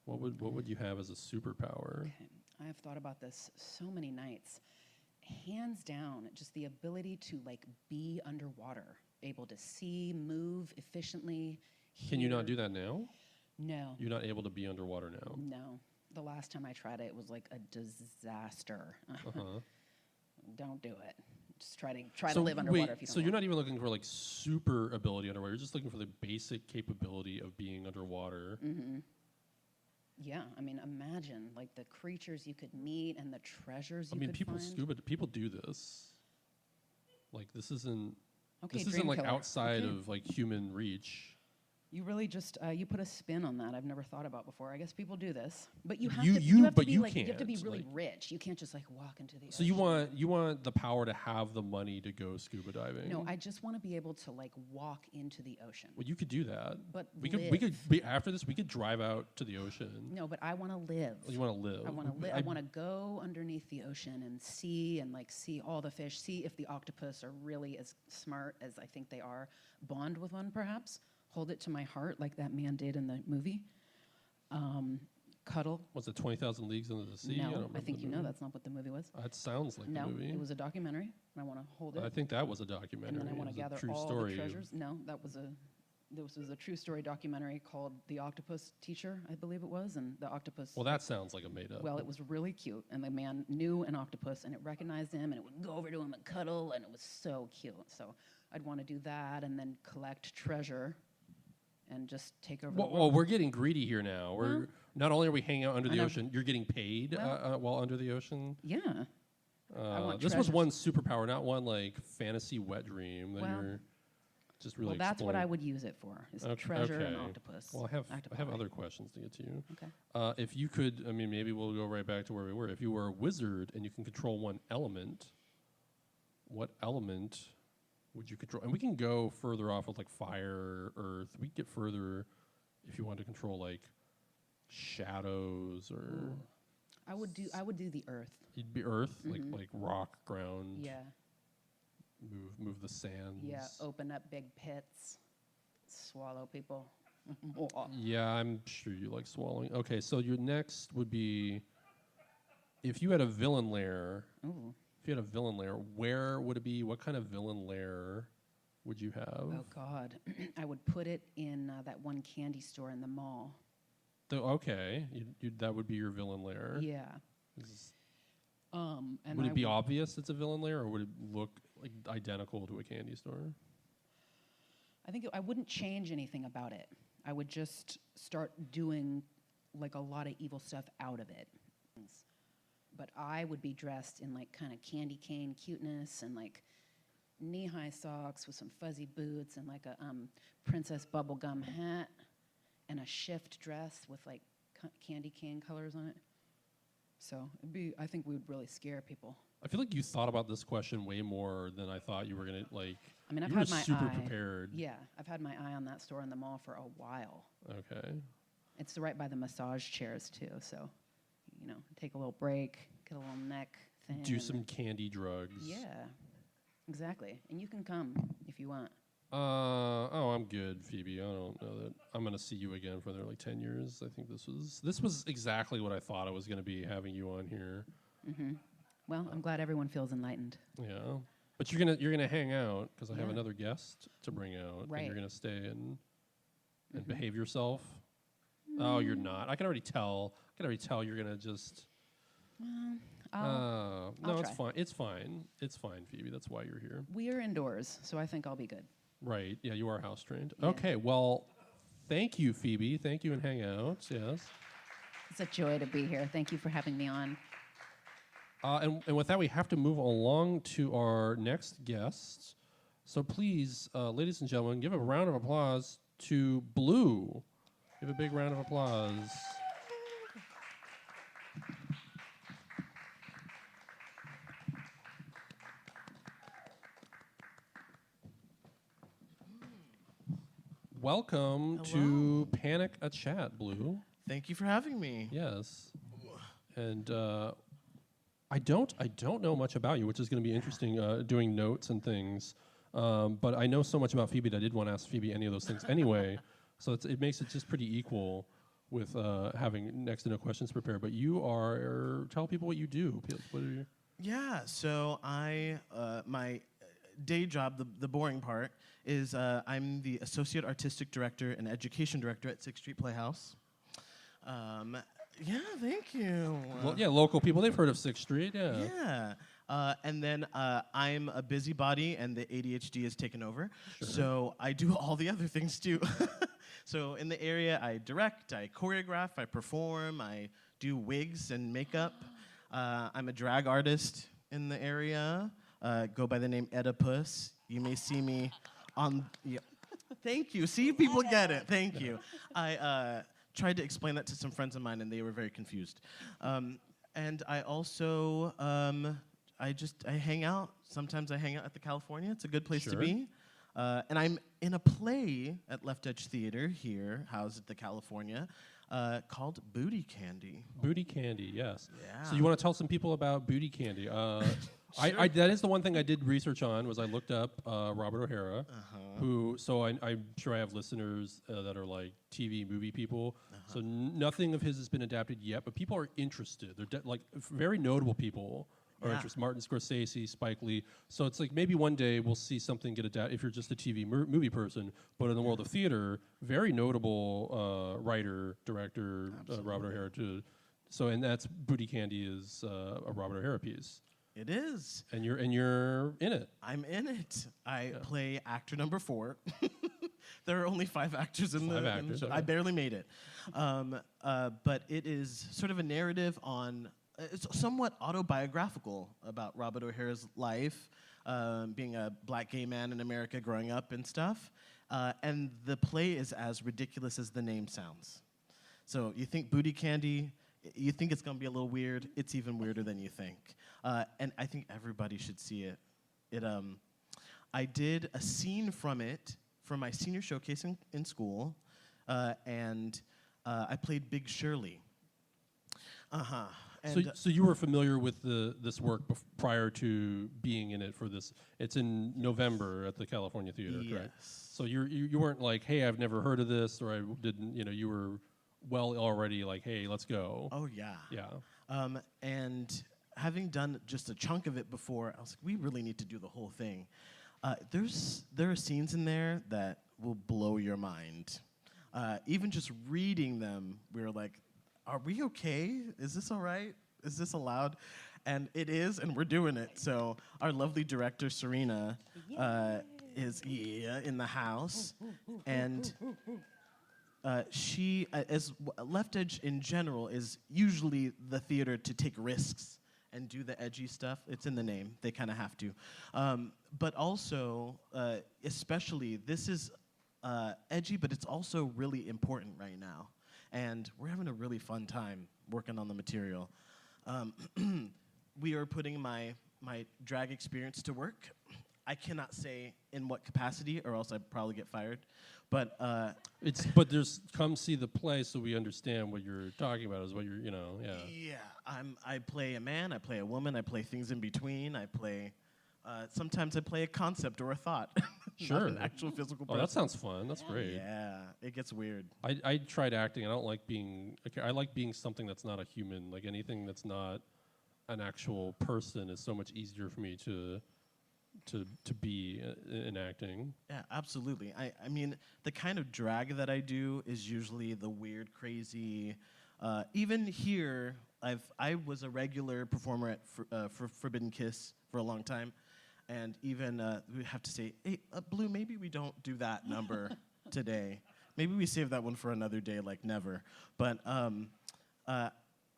S1: what would you have as a superpower?
S2: Okay. I have thought about this so many nights. Hands down, just the ability to like be underwater, able to see, move efficiently.
S1: Can you not
S2: hear.
S1: do that now?
S2: No.
S1: You're not able to be underwater now.
S2: No. The last time I tried it, it was like a disaster. Don't do it. Just try to live underwater if you don't.
S1: So you're not even looking for like super ability underwater. You're just looking for the basic capability of being underwater.
S2: Yeah, I mean, imagine like the creatures you could meet and the treasures you could
S1: people
S2: find.
S1: people do this. Like this isn't
S2: Dream
S1: like
S2: killer.
S1: outside
S2: Okay.
S1: of like human reach.
S2: You really just you put a spin on that. I've never thought about before. I guess people do this, but you have
S1: You-
S2: to.
S1: you-
S2: have
S1: but
S2: to be
S1: you
S2: like, you have to be
S1: can't,
S2: really
S1: like-
S2: rich. You can't just like walk into the.
S1: So
S2: ocean.
S1: you want the power to have the money to go scuba diving?
S2: No, I just want to be able to like walk into the ocean.
S1: Well, you could do that.
S2: But
S1: we could after this we could drive out to the ocean.
S2: No, but I want to live.
S1: You want to live.
S2: I want to live. I want to go underneath the ocean and see all the fish. See if the octopus are really as smart as I think they are. Bond with one, perhaps. Hold it to my heart like that man did in the movie. Cuddle.
S1: Was it 20,000 Leagues Under the Sea?
S2: No, I think you know that's not what the movie was.
S1: That sounds like
S2: No,
S1: the movie.
S2: it was a documentary, and I want to hold it.
S1: I think that was a documentary.
S2: And then I want
S1: It
S2: to
S1: was a
S2: gather
S1: true
S2: all
S1: story.
S2: the treasures. No, this was a true story documentary called The Octopus Teacher, I believe it was, and the octopus.
S1: Well, that sounds like a made up.
S2: Well, it was really cute, and the man knew an octopus, and it recognized him, and it would go over to him and cuddle, and it was so cute. So I'd want to do that, and then collect treasure, and just take over. the
S1: Well,
S2: world.
S1: we're getting greedy here now. We're not only are we hanging out under
S2: I
S1: the
S2: know.
S1: ocean, you're getting paid while under the ocean.
S2: Yeah. I want
S1: This was
S2: treasures.
S1: one superpower, not one like fantasy wet dream that
S2: Well,
S1: you're just really.
S2: Well, that's what
S1: exploring.
S2: I would use it for: is
S1: Okay,
S2: treasure and
S1: okay.
S2: octopus.
S1: Well, I have
S2: Octopi.
S1: other questions to get to you.
S2: Okay.
S1: If you could, I mean, maybe we'll go right back to where we were. If you were a wizard and you can control one element, what element would you control? And we can go further off with like fire, earth. We can get further if you want to control like shadows or.
S2: I would do the earth.
S1: You'd be earth, like rock, ground.
S2: Yeah.
S1: Move the sands.
S2: Yeah. Open up big pits. Swallow people.
S1: Yeah, I'm sure you like swallowing. Okay, so your next would be if you had a villain lair.
S2: Ooh.
S1: If you had a villain lair, where would it be? What kind of villain lair would you have?
S2: Oh God, I would put it in that one candy store in the mall.
S1: Okay, that would be your villain lair.
S2: Yeah. And
S1: Would
S2: I
S1: it be obvious it's a villain lair, or would it look like identical to a candy store?
S2: I think I wouldn't change anything about it. I would just start doing like a lot of evil stuff out of it. But I would be dressed in like kind of candy cane cuteness and like knee-high socks with some fuzzy boots and like a princess bubblegum hat and a shift dress with like candy cane colors on it. So I think we would really scare people.
S1: I feel like you thought about this question way more than I thought you were gonna like.
S2: I mean, I've
S1: you were
S2: had my
S1: super
S2: eye.
S1: prepared.
S2: Yeah, I've had my eye on that store in the mall for a while.
S1: Okay.
S2: It's right by the massage chairs too, so take a little break, get a little neck
S1: do some candy drugs.
S2: Yeah, exactly. And you can come if you want.
S1: I'm good, Phoebe. I don't know that I'm gonna see you again for another like 10 years. I think this was exactly what I thought it was gonna be, having you on here.
S2: Well, I'm glad everyone feels enlightened.
S1: Yeah, but you're gonna hang out because I have
S2: Yeah.
S1: another guest to bring out, and
S2: Right.
S1: you're gonna stay and behave yourself. Oh, you're not. I can already tell. You're gonna just.
S2: I'll
S1: No, it's
S2: try.
S1: fine. It's fine. It's fine, Phoebe. That's why you're here.
S2: We are indoors, so I think I'll be good.
S1: Right. Yeah, you are house trained.
S2: Yeah.
S1: Okay. Well, thank you, Phoebe. Thank you, and Hangouts. Yes.
S2: It's a joy to be here. Thank you for having me on.
S1: And with that, we have to move along to our next guest. So please, ladies and gentlemen, give a round of applause to Blue. Give a big round of applause. Welcome to Panic a Chat, Blue.
S3: Thank you for having me.
S1: Yes. And I don't know much about you, which is going to be interesting, doing notes and things. But I know so much about Phoebe that I did want to ask Phoebe any of those things anyway. So it makes it just pretty equal with having next to no questions prepared. But tell people what you do. What are you?
S3: Yeah, so my day job, the boring part, is I'm the Associate Artistic Director and Education Director at 6th Street Playhouse. Yeah, thank you.
S1: Well, yeah, local people, they've heard of 6th Street, yeah.
S3: Yeah. And then I'm a busybody, and the ADHD has taken over.
S1: Sure.
S3: So I do all the other things, too. So in the area, I direct, I choreograph, I perform, I do wigs and makeup. I'm a drag artist in the area. Go by the name Oedipus. You may see me on... Yeah. Thank you. See, people get it. Thank you. I tried to explain that to some friends of mine, and they were very confused. And I also, I hang out. Sometimes I hang out at the California. It's a good place to
S1: Sure.
S3: be. And I'm in a play at Left Edge Theater here, housed at the California, called Bootycandy.
S1: Bootycandy, yes.
S3: Yeah.
S1: So you want to tell some people about Bootycandy?
S3: Sure.
S1: That is the one thing I did research on, was I looked up Robert O'Hara, who, so I'm sure I have listeners that are like TV movie people, so nothing of his has been adapted yet, but people are interested. They're like very notable people are interested. Martin Scorsese, Spike Lee. So it's like maybe one day we'll see something get adapted if you're just a TV movie person, but in the world of theater, very notable writer, director, Robert O'Hara too. So, and that's Bootycandy is a Robert O'Hara piece.
S3: It is.
S1: And you're in it.
S3: I'm in it. I play actor number 4. There are only 5 actors in
S1: Five
S3: the
S1: actors,
S3: show.
S1: okay.
S3: I barely made it. But it is sort of a narrative on... it's somewhat autobiographical about Robert O'Hara's life, being a black gay man in America growing up and stuff. And the play is as ridiculous as the name sounds. So you think Bootycandy, you think it's going to be a little weird. It's even weirder than you think. And I think everybody should see it. I did a scene from it for my senior showcase in school, and I played Big Shirley. And
S1: So you were familiar with this work prior to being in it for this. It's in November at the California Theater, correct?
S3: yes.
S1: So you weren't like, hey, I've never heard of this, or I didn't. You were well already like, hey, let's go.
S3: Oh, yeah.
S1: Yeah.
S3: And having done just a chunk of it before, I was like, we really need to do the whole thing. There are scenes in there that will blow your mind. Even just reading them, we were like, are we okay? Is this all right? Is this allowed? And it is, and we're doing it. So our lovely director, Serena, is in the house. And she, as Left Edge in general, is usually the theater to take risks and do the edgy stuff. It's in the name. They kind of have to. But also, especially, this is edgy, but it's also really important right now. And we're having a really fun time working on the material. We are putting my drag experience to work. I cannot say in what capacity, or else I'd probably get fired. But
S1: But there's come see the play so we understand what you're talking about. Is what you're
S3: yeah, I play a man, I play a woman, I play things in between. I play sometimes I play a concept or a thought,
S1: Sure.
S3: not an actual physical
S1: Oh,
S3: person.
S1: that sounds fun. That's great.
S3: Yeah, it gets weird.
S1: I tried acting. I don't like being. I like being something that's not a human. Like anything that's not an actual person is so much easier for me to be in acting.
S3: Yeah, absolutely. I mean, the kind of drag that I do is usually the weird, crazy. Even here, I was a regular performer at for Forbidden Kiss for a long time, and even we have to say, hey, Blue, maybe we don't do that number today. Maybe we save that one for another day, like never. But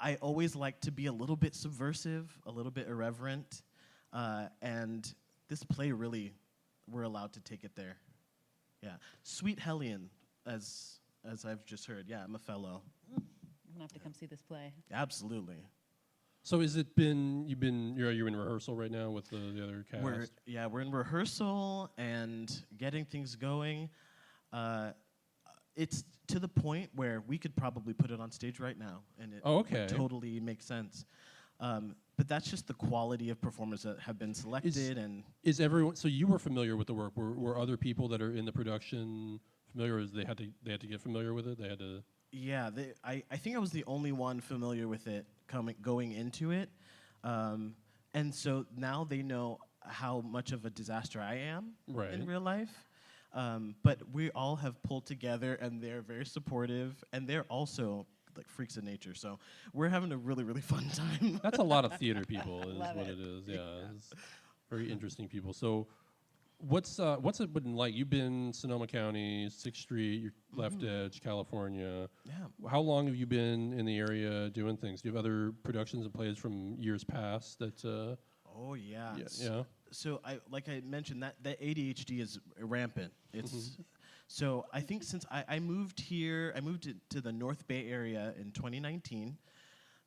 S3: I always like to be a little bit subversive, a little bit irreverent, and this play really, we're allowed to take it there. Yeah, Sweet Hellion, as I've just heard. Yeah, I'm a fellow.
S2: I'm gonna have to come see this play.
S3: Absolutely.
S1: So you're in rehearsal right now with the other cast?
S3: We're in rehearsal and getting things going. It's to the point where we could probably put it on stage right now, and it would totally makes sense. But that's just the quality of performers that have been selected.
S1: Is everyone? So you were familiar with the work. Were other people that are in the production familiar? Or is they had to get familiar with it? They had to.
S3: Yeah, I think I was the only one familiar with it going into it, and so now they know how much of a disaster I am in real life. But we all have pulled together, and they're very supportive, and they're also like freaks of nature. So we're having a really, really fun time.
S1: That's a lot of theater people, is
S2: Love
S1: what
S2: it.
S1: it is. Yeah, it's very interesting people. So, what's it been like? You've been Sonoma County, 6th Street, you're Left Edge, California.
S3: Yeah.
S1: How long have you been in the area doing things? Do you have other productions and plays from years past that?
S3: Oh yeah.
S1: Yeah.
S3: So like I mentioned, that ADHD is rampant. It's so I think since I moved here, I moved to the North Bay area in 2019.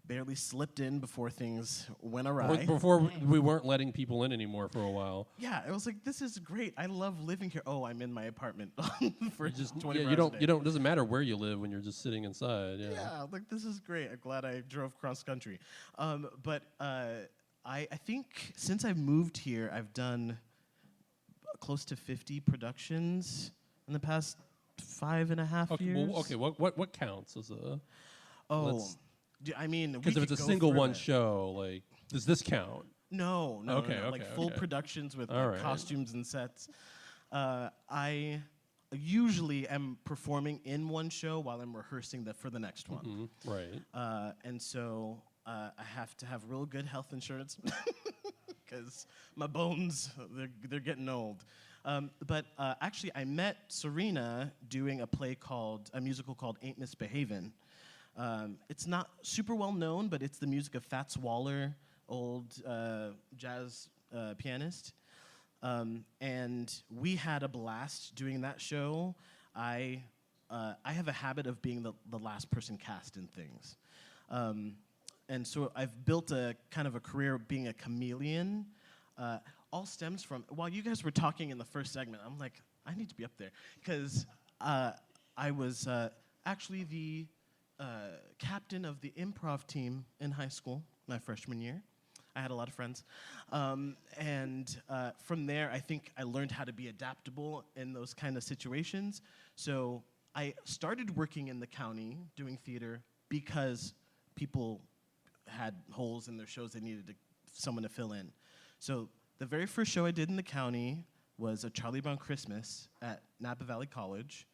S3: Barely slipped in before things went awry.
S1: Before we weren't letting people in anymore for a while.
S3: Yeah, I was like, this is great. I love living here. Oh, I'm in my apartment for just 20
S1: you don't it doesn't matter where you live when you're just sitting inside. Yeah.
S3: Yeah, like this is great. I'm glad I drove cross country. But I think since I've moved here, I've done close to 50 productions in the past 5.5 years.
S1: Well, okay. What counts as a?
S3: I mean,
S1: because if it's a single one show, like, does this count?
S3: No.
S1: Okay,
S3: like full productions with
S1: right.
S3: costumes and sets. I usually am performing in one show while I'm rehearsing for the next one.
S1: Right.
S3: And so I have to have real good health insurance because my bones, they're getting old. But actually, I met Serena doing a musical called Ain't Misbehavin'. It's not super well known, but it's the music of Fats Waller, old jazz pianist. And we had a blast doing that show. I have a habit of being the last person cast in things. And so I've built a kind of a career being a chameleon. All stems from, while you guys were talking in the first segment, I'm like, I need to be up there. Because I was actually the captain of the improv team in high school, my freshman year. I had a lot of friends. And from there, I think I learned how to be adaptable in those kind of situations. So I started working in the county doing theater because people had holes in their shows they needed someone to fill in. So the very first show I did in the county was a Charlie Brown Christmas at Napa Valley College.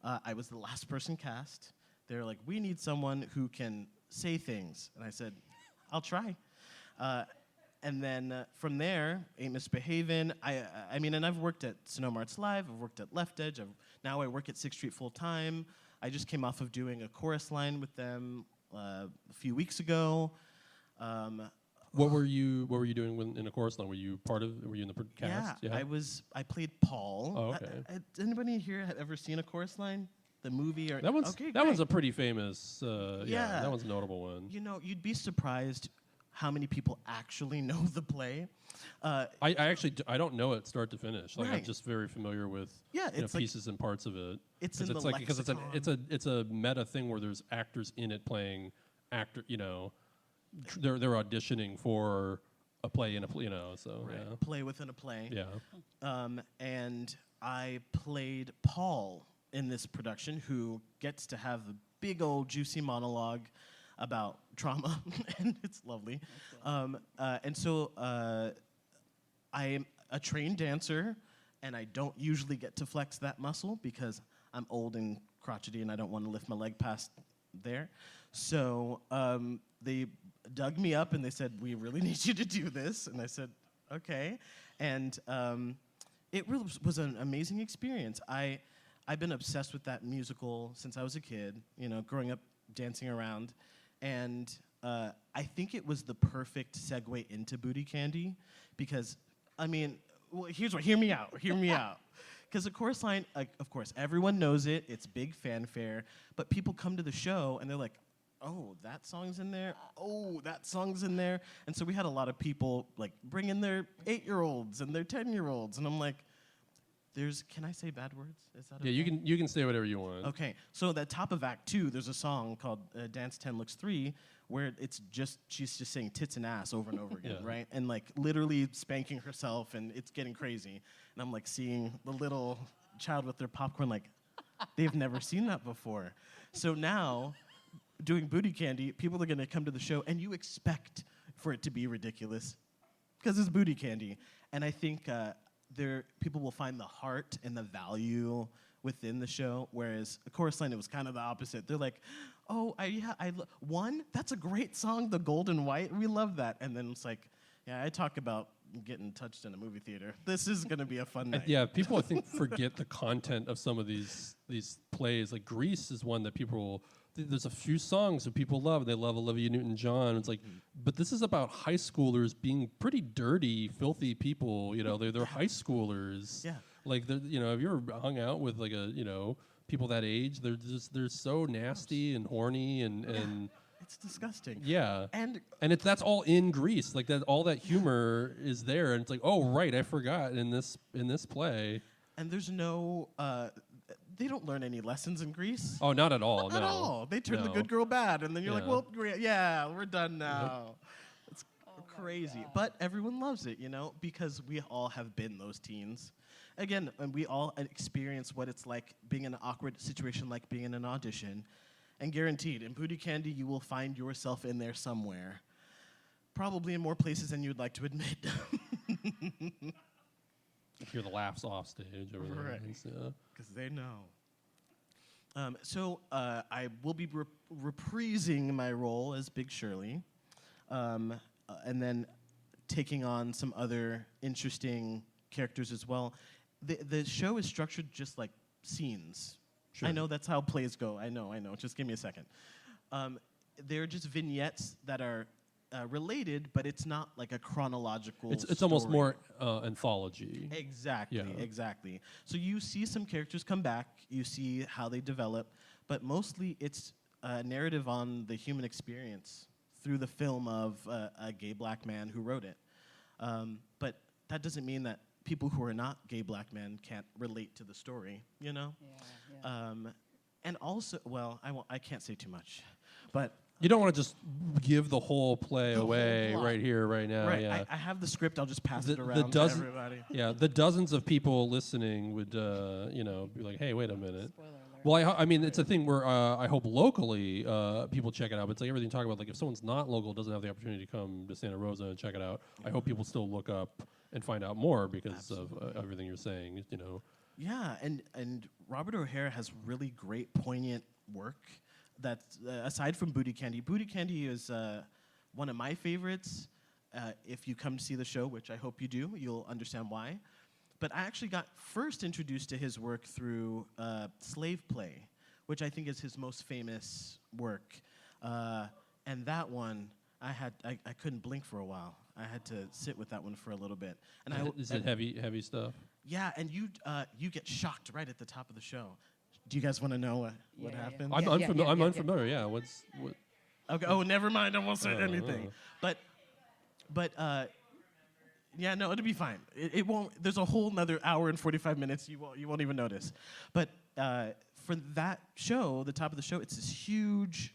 S3: I was the last person cast. They were like, we need someone who can say things. And I said, I'll try. And then from there, Ain't Misbehavin'. I mean, and I've worked at Sonoma Arts Live. I've worked at Left Edge. Now I work at 6th Street full time. I just came off of doing a chorus line with them a few weeks ago.
S1: What were you doing in a chorus line? Were you in the cast?
S3: Yeah, I played Paul.
S1: Oh, okay.
S3: Does anybody here have ever seen a chorus line? The movie or
S1: that one's a pretty famous. Yeah, that one's a notable one.
S3: You know, you'd be surprised. how many people actually know the play.
S1: I actually I don't know it start to finish. Like I'm
S3: Right.
S1: just very familiar with
S3: It's like
S1: pieces and parts of it.
S3: it's
S1: 'Cause
S3: in the
S1: like because
S3: lexicon.
S1: it's a meta thing where there's actors in it playing actor. They're auditioning for a play in a play. So
S3: play within a play.
S1: yeah.
S3: And I played Paul in this production, who gets to have a big old juicy monologue about trauma, and it's lovely. And so I am a trained dancer, and I don't usually get to flex that muscle because I'm old and crotchety, and I don't want to lift my leg past there. So they dug me up, and they said, "We really need you to do this." And I said, "Okay." And it really was an amazing experience. I've been obsessed with that musical since I was a kid, growing up dancing around. And I think it was the perfect segue into Bootycandy because, hear me out. Because the chorus line, of course, everyone knows it. It's big fanfare. But people come to the show, and they're like, oh, that song's in there? Oh, that song's in there? And so we had a lot of people, bring in their 8-year-olds and their 10-year-olds. And I'm like, can I say bad words? Is that
S1: Yeah,
S3: okay?
S1: you can say whatever you want.
S3: Okay, so at the top of Act 2, there's a song called Dance 10 Looks 3, where she's just saying tits and ass over and over again,
S1: Yeah.
S3: right? And literally spanking herself, and it's getting crazy. And I'm seeing the little child with their popcorn, they've never seen that before. So now, doing Bootycandy, people are gonna come to the show, and you expect for it to be ridiculous, because it's Bootycandy. And I think people will find the heart and the value within the show, whereas a chorus line, it was kind of the opposite. They're like, oh, one, that's a great song, The Golden White, we love that. And then it's like, yeah, I talk about getting touched in a movie theater. This is gonna be a fun night.
S1: Yeah, people I think forget the content of some of these plays. Like Grease is one that there's a few songs that people love. They love Olivia Newton-John. It's like, but this is about high schoolers being pretty dirty, filthy people. They're high schoolers.
S3: Yeah.
S1: Have you ever hung out with people that age? They're so nasty and horny and
S3: It's disgusting.
S1: yeah.
S3: And
S1: That's all in Grease. All that humor is there, and it's like, oh right, I forgot in this play.
S3: and there's no they don't learn any lessons in Greece.
S1: Oh, not at all.
S3: Not
S1: no.
S3: at all. They turn the
S1: No.
S3: good girl bad, and then you're like,
S1: Yeah.
S3: well, great, yeah, we're done now. It's crazy. But everyone loves it, because we all have been those teens. Again, and we all experience what it's like being in an awkward situation, like being in an audition. And guaranteed, in Bootycandy, you will find yourself in there somewhere. Probably in more places than you'd like to admit.
S1: Hear the laughs off stage over there.
S3: Right.
S1: Yeah.
S3: Because they know. So I will be reprising my role as Big Shirley, and then taking on some other interesting characters as well. The show is structured just like scenes.
S1: Sure.
S3: I know that's how plays go. I know. Just give me a second. They're just vignettes that are related, but it's not like a chronological
S1: It's almost
S3: story.
S1: more anthology.
S3: Exactly. So you see some characters come back, you see how they develop, but mostly it's a narrative on the human experience through the film of a gay black man who wrote it. But that doesn't mean that people who are not gay black men can't relate to the story,
S2: Yeah.
S3: And also, I can't say too much, but
S1: You don't want to just give the whole play
S3: The whole
S1: away
S3: plot.
S1: right here, right now.
S3: right,
S1: Yeah.
S3: I have the script, I'll just pass
S1: The-
S3: it
S1: the
S3: around to
S1: dozen-
S3: everybody.
S1: Yeah, the dozens of people listening would, be like, "Hey, wait a minute."
S2: Spoiler alert.
S1: Well, I mean, it's a thing where I hope locally people check it out. But it's like everything you talk about. Like if someone's not local, doesn't have the opportunity to come to Santa Rosa and check it out. I hope people still look up and find out more because of everything you're saying.
S3: Yeah, and Robert O'Hare has really great, poignant work. That aside from Bootycandy is one of my favorites. If you come to see the show, which I hope you do, you'll understand why. But I actually got first introduced to his work through Slave Play, which I think is his most famous work. And that one, I couldn't blink for a while. I had to sit with that one for a little bit. And
S1: Is it heavy stuff?
S3: Yeah, and you get shocked right at the top of the show. Do you guys want to know what
S2: Yeah.
S3: happened?
S1: I'm
S2: Yeah,
S1: unfamiliar.
S2: yeah,
S1: I'm
S2: yeah.
S1: unfamiliar. Yeah. What?
S3: Okay. Oh, never mind. I won't say anything. But but yeah, no, it'll be fine. It won't. There's a whole another hour and 45 minutes. You won't even notice. But for that show, the top of the show, it's this huge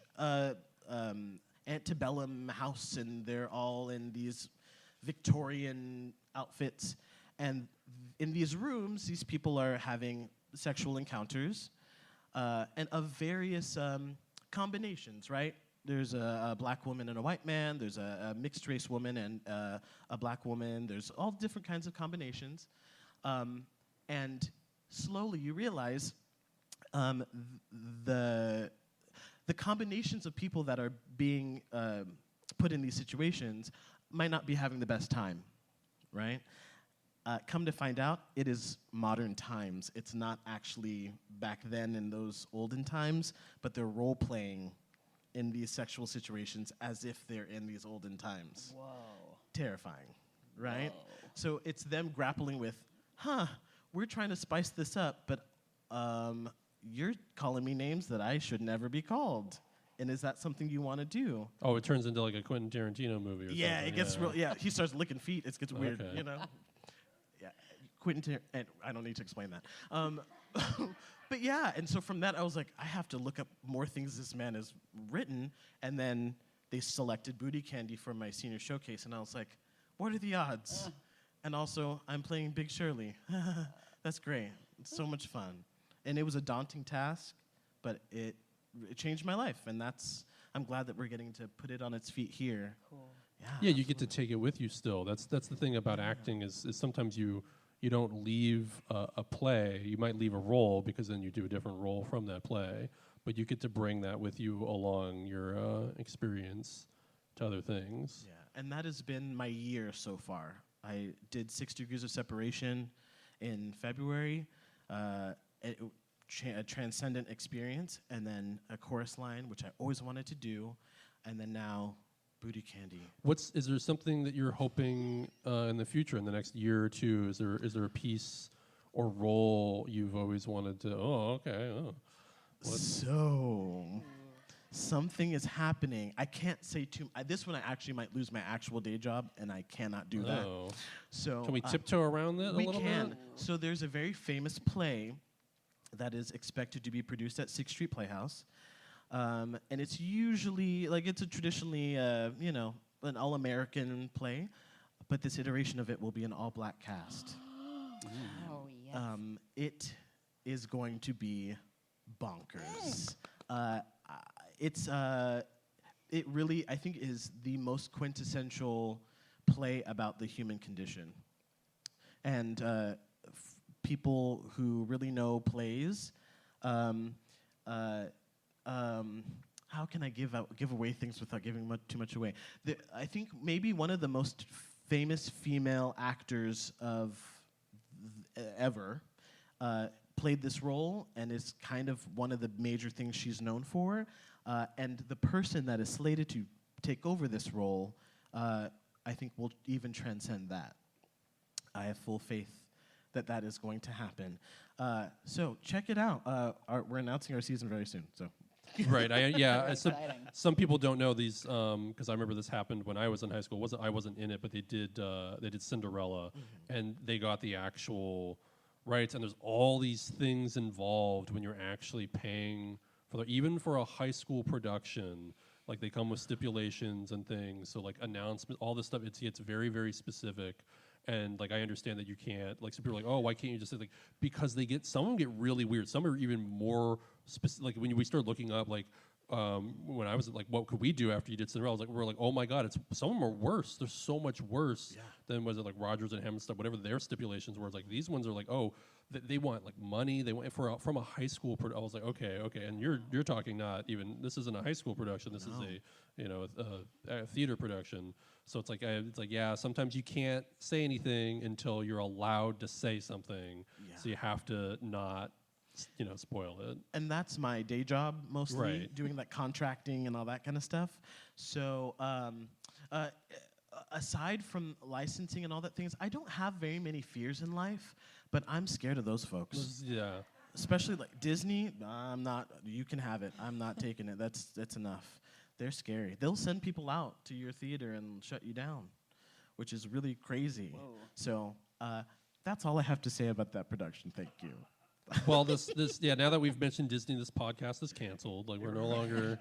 S3: antebellum house, and they're all in these Victorian outfits. And in these rooms, these people are having sexual encounters, and of various combinations, right? There's a black woman and a white man. There's a mixed race woman and a black woman. There's all different kinds of combinations. And slowly you realize the combinations of people that are being put in these situations might not be having the best time, right? Come to find out, it is modern times. It's not actually back then in those olden times, but they're role-playing in these sexual situations as if they're in these olden times.
S2: Whoa.
S3: Terrifying, right?
S2: Whoa.
S3: So it's them grappling with, we're trying to spice this up, but you're calling me names that I should never be called. And is that something you want to do?
S1: Oh, it turns into like a Quentin Tarantino movie or something.
S3: Yeah, it gets real. Yeah, he starts licking feet. It gets weird,
S1: Okay.
S3: you know? Yeah, and I don't need to explain that. But yeah, and so from that, I was like, I have to look up more things this man has written. And then they selected Bootycandy for my senior showcase, and I was like, what are the odds? And also, I'm playing Big Shirley. That's great. It's so much fun. And it was a daunting task, but it changed my life, and I'm glad that we're getting to put it on its feet here.
S2: Cool.
S1: Yeah, you get to take it with you still. That's the thing about acting is sometimes you don't leave a play. You might leave a role because then you do a different role from that play, but you get to bring that with you along your experience to other things.
S3: Yeah, and that has been my year so far. I did 6 Degrees of Separation in February, a transcendent experience, and then a chorus line, which I always wanted to do, and then now Bootycandy.
S1: Is there something that you're hoping in the future, in the next year or two? Is there a piece or role you've always wanted to? Oh, okay. Oh.
S3: So something is happening. I can't say too. This one I actually might lose my actual day job, and I cannot do that. So
S1: can we tiptoe around that a little
S3: bit?
S1: bit?
S3: So there's a very famous play that is expected to be produced at 6th Street Playhouse. And it's usually, it's a traditionally, an all-American play, but this iteration of it will be an all-black cast.
S2: Oh, yes.
S3: It is going to be bonkers. It really, I think, is the most quintessential play about the human condition. And people who really know plays, how can I give away things without giving too much away? I think maybe one of the most famous female actors of ever played this role, and is kind of one of the major things she's known for. And the person that is slated to take over this role, I think, will even transcend that. I have full faith that is going to happen. So check it out. We're announcing our season very soon. So.
S1: Right.
S2: Exciting.
S1: Some people don't know these because I remember this happened when I was in high school. I wasn't in it, but they did Cinderella, and they got the actual rights. And there's all these things involved when you're actually paying for even for a high school production. Like they come with stipulations and things. So like announcement, all this stuff. It's very, very specific. And like I understand that you can't, like some people are like, oh, why can't you just say, like, because some of them get really weird. Some are even more specific. Like when we start looking up, like when I was like, what could we do after you did Cinderella? We're like, oh my God, some of them are worse. They're so much worse than was it like Rogers and Hammond stuff, whatever their stipulations were. It's like these ones are like, oh, they want like money. They want from a high school. I was like, okay, and you're talking not even. This isn't a high school production. This is a theater production. So it's like sometimes you can't say anything until you're allowed to say something. Yeah. So you have to not, spoil it.
S3: And that's my day job mostly,
S1: right.
S3: Doing that contracting and all that kind of stuff. So aside from licensing and all that things, I don't have very many fears in life, but I'm scared of those folks.
S1: Yeah.
S3: Especially like Disney, I'm not. You can have it. I'm not taking it. That's enough. They're scary. They'll send people out to your theater and shut you down. which is really crazy.
S2: Whoa.
S3: So that's all I have to say about that production. Thank you.
S1: Well, this now that we've mentioned Disney, this podcast is canceled. Like we're no longer.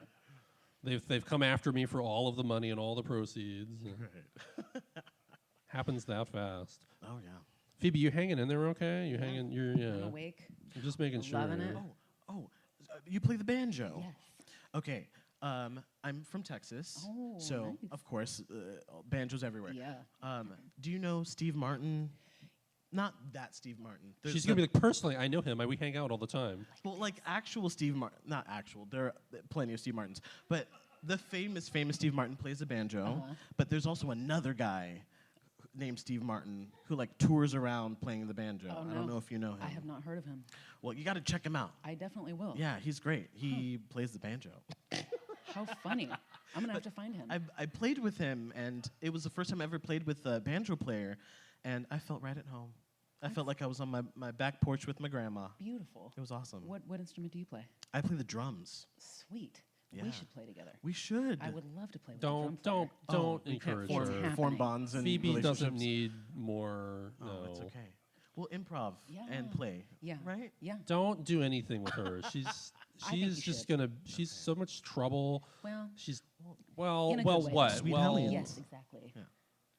S1: They've come after me for all of the money and all the proceeds. Happens that fast.
S3: Oh yeah.
S1: Phoebe, you hanging in there? Okay, you hanging?
S2: I'm awake.
S1: I'm just making sure.
S2: Loving it.
S3: You play the banjo.
S2: Yes.
S3: Okay. I'm from Texas,
S2: Oh,
S3: so
S2: nice.
S3: of course, banjos everywhere.
S2: Yeah.
S3: Do you know Steve Martin? Not that Steve Martin. There's
S1: She's gonna be like, personally, I know him. We hang out all the time.
S3: well, like actual Steve Martin. Not actual. There are plenty of Steve Martins, but the famous Steve Martin plays the banjo. But there's also another guy named Steve Martin who like tours around playing the banjo.
S2: Oh,
S3: I don't
S2: no.
S3: know if you know him.
S2: I have not heard of him.
S3: Well, you got to check him out.
S2: I definitely will.
S3: Yeah, he's great. He plays the banjo.
S2: How funny. I'm going to have to find him.
S3: I played with him, and it was the first time I ever played with a Banjo Player, and I felt right at home. I felt like I was on my back porch with my grandma.
S2: Beautiful.
S3: It was awesome.
S2: What instrument do you play?
S3: I play the drums.
S2: Sweet.
S3: Yeah.
S2: We should play together.
S3: We should.
S2: I would love to play with
S1: Don't
S2: a drum player.
S1: don't
S3: we can't
S1: encourage
S3: form,
S1: her.
S2: It's
S3: form
S2: happening.
S3: bonds and
S1: Phoebe doesn't
S3: relationships.
S1: need more.
S3: Oh,
S1: No,
S3: it's okay. We'll improv
S2: Yeah.
S3: and play.
S2: Yeah.
S3: Right?
S2: Yeah.
S1: Don't do anything with her. She's
S2: I think you
S1: just
S2: should.
S1: gonna. She's so much trouble.
S2: Well,
S1: She's
S2: in a
S1: well
S2: good way.
S1: what
S3: Sweet
S1: well
S3: hellions.
S2: yes, exactly.
S3: Yeah.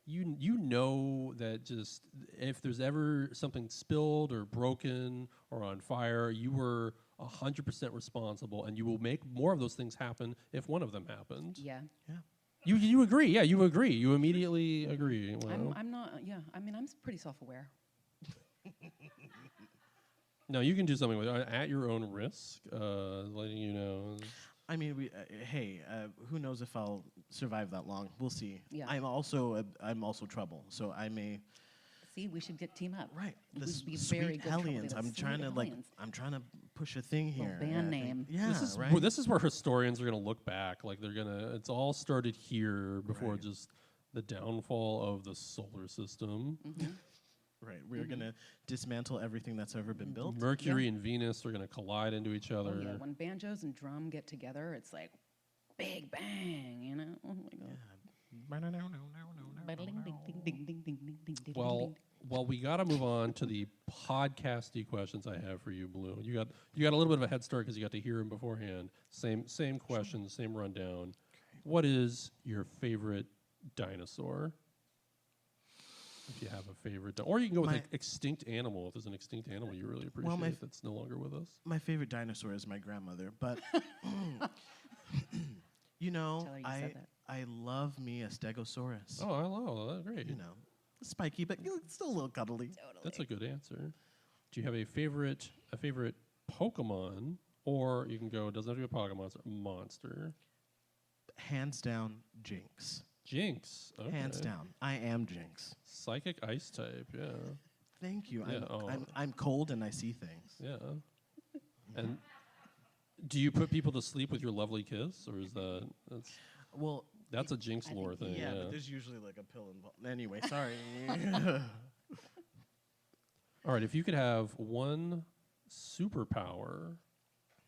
S1: you know that just if there's ever something spilled or broken or on fire, you were 100% responsible, and you will make more of those things happen if one of them happened.
S2: Yeah.
S3: Yeah.
S1: You agree? Yeah, you agree. You immediately agree. Well,
S2: I'm not, yeah. I mean, I'm pretty self-aware.
S1: no, you can do something with it at your own risk. Letting you know.
S3: I mean, hey, who knows if I'll survive that long? We'll see.
S2: Yeah.
S3: I'm also trouble, so I may.
S2: See, we should team up.
S3: Right,
S2: We
S3: the
S2: would be very
S3: sweet
S2: good trouble
S3: hellions.
S2: together.
S3: I'm trying to
S2: Sweet
S3: like,
S2: hellions.
S3: I'm trying to push a thing
S2: Little
S3: here.
S2: band
S3: I think-
S2: name.
S3: Yeah,
S1: This is
S3: right.
S1: this is where historians are going to look back. Like they're gonna. It's all started here before
S3: Right.
S1: just the downfall of the solar system.
S3: Right, we're gonna dismantle everything that's ever been built.
S1: Mercury and Venus are going to collide into each other.
S2: Oh, yeah. When banjos and drum get together, it's like big bang, you know? Oh, my God.
S1: Well, we got to move on to the podcasty questions I have for you, Blue. You got a little bit of a head start because you got to hear them beforehand. Same questions, same rundown. What is your favorite dinosaur? If you have a favorite, or you can go with
S3: My-
S1: an extinct animal. If there's an extinct animal you really appreciate
S3: Well, my
S1: that's no longer with us.
S3: My favorite dinosaur is my grandmother, but you know,
S2: Tell her you said that.
S3: I love me a Stegosaurus.
S1: Oh, I love that. Great.
S3: You know, spiky, but still a little cuddly.
S1: That's a good answer. Do you have a favorite Pokemon, or you can go? It doesn't have to be a Pokemon. It's a monster.
S3: Hands down, Jinx.
S1: Jinx. Okay.
S3: Hands down, I am Jinx.
S1: Psychic ice type. Yeah.
S3: Thank you.
S1: Yeah, oh.
S3: I'm cold and I see things.
S1: Yeah. And do you put people to sleep with your lovely kiss, or is
S3: Well,
S1: that's a Jinx
S2: I think
S1: lore thing?
S3: yeah,
S1: Yeah.
S3: but there's usually like a pill involved. Anyway, sorry.
S1: All right. If you could have one superpower,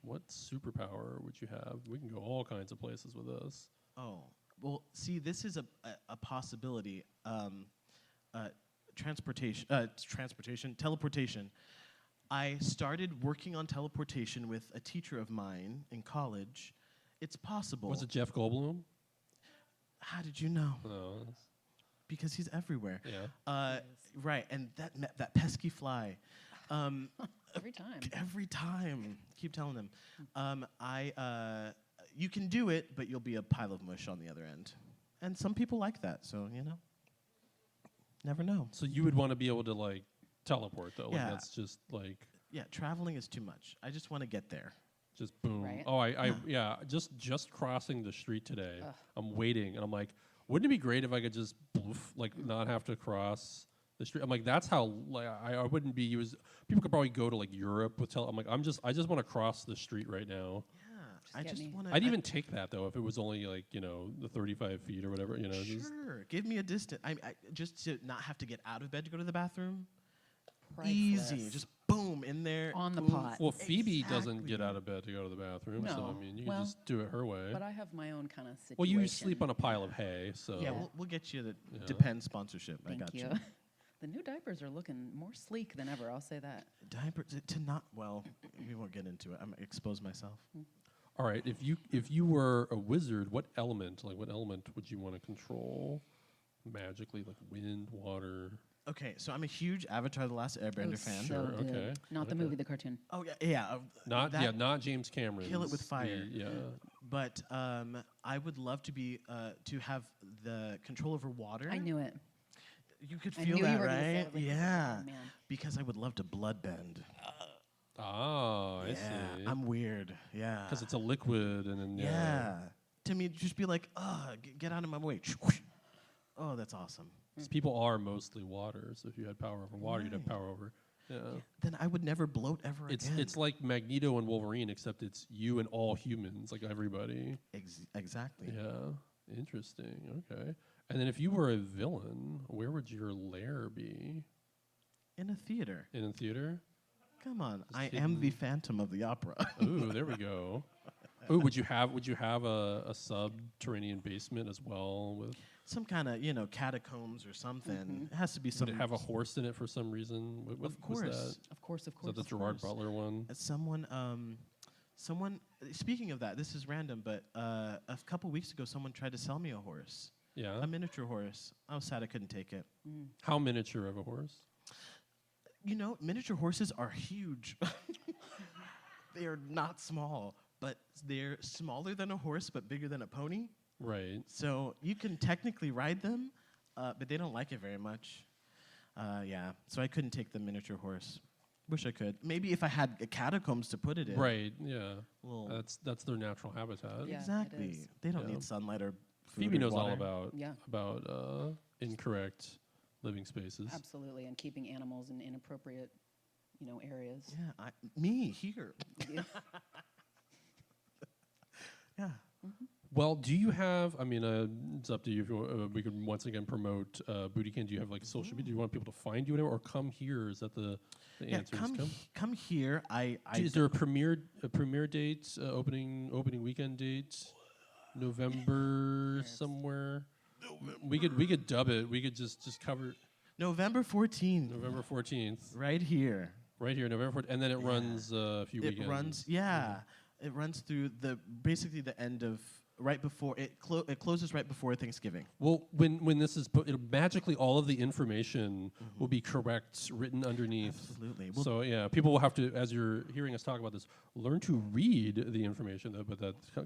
S1: what superpower would you have? We can go all kinds of places with this.
S3: Oh, well, see, this is a possibility. Teleportation. I started working on teleportation with a teacher of mine in college. It's possible.
S1: Was it Jeff Goldblum?
S3: How did you know?
S1: No.
S3: Because he's everywhere.
S1: Yeah.
S3: Right, and that pesky fly.
S2: Every time.
S3: Every time. Keep telling him. You can do it, but you'll be a pile of mush on the other end. And some people like that, so, you know. Never know.
S1: So you would want to be able to like teleport though.
S3: Yeah.
S1: Like that's just like
S3: Yeah, traveling is too much. I just want to get there.
S1: just boom.
S2: Right.
S1: Oh, yeah. Just crossing the street today.
S2: Ugh.
S1: I'm waiting, and I'm like, wouldn't it be great if I could just like not have to cross the street? I'm like, that's how like I wouldn't be used. People could probably go to like Europe with I'm like, I just want to cross the street right now.
S3: Yeah, I
S2: get
S3: just
S2: me.
S3: want to.
S1: I'd even take that though if it was only like the 35 feet or whatever. Just
S3: Sure, give me a distance. I just to not have to get out of bed to go to the bathroom. Easy,
S2: Priceless.
S3: just boom in there.
S2: On the
S3: boom.
S2: pot.
S1: Well, Phoebe doesn't
S3: Exactly.
S1: get out of bed to go to the bathroom, so
S2: No.
S1: I mean, you
S2: Well,
S1: can just do it her way.
S2: But I have my own kind of situation.
S1: Well, you sleep on a pile of hay, so
S3: Yeah, we'll get you the
S1: Yeah.
S3: Depend sponsorship. I
S2: Thank
S3: got
S2: you. The new diapers are looking more sleek than ever. I'll say that.
S3: Diapers to not well. We won't get into it. I'm gonna expose myself.
S1: All right, if you were a wizard, what element would you want to control magically, like wind, water?
S3: Okay, so I'm a huge Avatar: The Last Airbender fan.
S2: So
S1: Sure,
S2: good.
S1: okay,
S2: Not the
S1: okay.
S2: movie, the cartoon.
S3: Oh yeah.
S1: Not James Cameron.
S3: Kill it with fire.
S1: Yeah.
S3: But I would love to be to have the control over water.
S2: I knew it.
S3: You could
S2: I
S3: feel
S2: knew
S3: that,
S2: you were gonna say it.
S3: right?
S2: I was like,
S3: Yeah.
S2: oh, man.
S3: Because I would love to bloodbend.
S1: Oh, I
S3: Yeah,
S1: see.
S3: I'm weird. Yeah.
S1: Because it's a liquid, and then
S3: yeah. To me, just be like, get out of my way. Oh, that's awesome.
S1: 'Cause people are mostly water, so if you had power over water, you'd have
S3: Right.
S1: power over. Yeah.
S3: Then I would never bloat ever again.
S1: It's like Magneto and Wolverine, except it's you and all humans, like everybody.
S3: Exactly.
S1: Yeah. Interesting. Okay. And then if you were a villain, where would your lair be?
S3: In a theater.
S1: In a theater?
S3: Come on.
S1: Just
S3: I am the
S1: hidden.
S3: Phantom of the Opera.
S1: Ooh, there we go. Ooh, would you have a subterranean basement as well with?
S3: Some kind of, catacombs or something. It has to be
S1: Would
S3: some.
S1: it have a horse in it for some reason? What
S3: Of
S1: was
S3: course.
S1: that?
S2: Of course, of
S1: Is
S2: course.
S1: that the
S3: of
S1: Gerard
S3: course.
S1: Butler one?
S3: Someone. Speaking of that, this is random, but a couple weeks ago, someone tried to sell me a horse,
S1: Yeah.
S3: a miniature horse. I was sad I couldn't take it.
S1: How miniature of a horse?
S3: Miniature horses are huge. They are not small, but they're smaller than a horse, but bigger than a pony.
S1: Right.
S3: So you can technically ride them, but they don't like it very much. Yeah, so I couldn't take the miniature horse. Wish I could. Maybe if I had catacombs to put it in.
S1: Right. Yeah.
S3: Well,
S1: That's their natural habitat.
S2: Yeah, it
S3: exactly.
S2: is.
S3: They don't
S1: Yeah.
S3: need sunlight or food.
S1: Phoebe
S3: or
S1: knows all
S3: water.
S1: about incorrect living spaces.
S2: Absolutely, and keeping animals in inappropriate, areas.
S3: Yeah, me here.
S2: Yeah.
S3: Yeah.
S1: Well, do you have? I mean, it's up to you. If you, we could once again promote Bootycandy. Do you have like social media? Do you want people to find you anywhere, or come here? Is that the
S3: Yeah,
S1: answer?
S3: come here.
S1: Is there a premiere date, opening weekend date, November somewhere? We could dub it. We could just cover
S3: November 14th.
S1: November 14th,
S3: Right here.
S1: right here, November 14th, and then it
S3: Yeah.
S1: runs a few
S3: It
S1: weekends.
S3: runs. Yeah. It runs through basically the end of right before it closes right before Thanksgiving.
S1: Well, when this is put, magically all of the information will be correct, written underneath.
S3: Absolutely. Well,
S1: So yeah, people will have to, as you're hearing us talk about this, learn to read the information.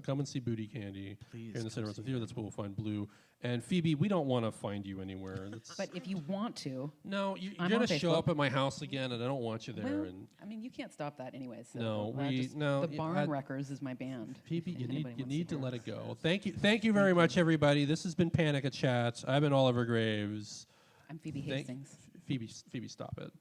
S1: Come and see Bootycandy
S3: Please
S1: here in the
S3: come
S1: Center of
S3: see
S1: the Theater. That's where we'll find Blue and Phoebe. We don't want to find you anywhere.
S2: But if you want to,
S1: No, you're
S2: I'm
S1: gonna
S2: on
S1: show
S2: Facebook.
S1: up at my house again, and I don't want you there.
S2: well,
S1: And
S2: I mean, you can't stop that anyway. So
S1: No,
S2: I
S1: we-
S2: just-
S1: no,
S2: the
S1: y-
S2: Barn
S1: I-
S2: Wreckers is my band.
S1: Phoebe,
S2: if
S1: you
S2: anybody
S1: need
S2: wants
S1: to
S2: hear
S1: let
S2: it.
S1: it go. Thank you very much, everybody. This has been Panic at Chat. I've been Oliver Graves.
S2: I'm Phoebe
S1: Thank-
S2: Hastings.
S1: Phoebe, stop it.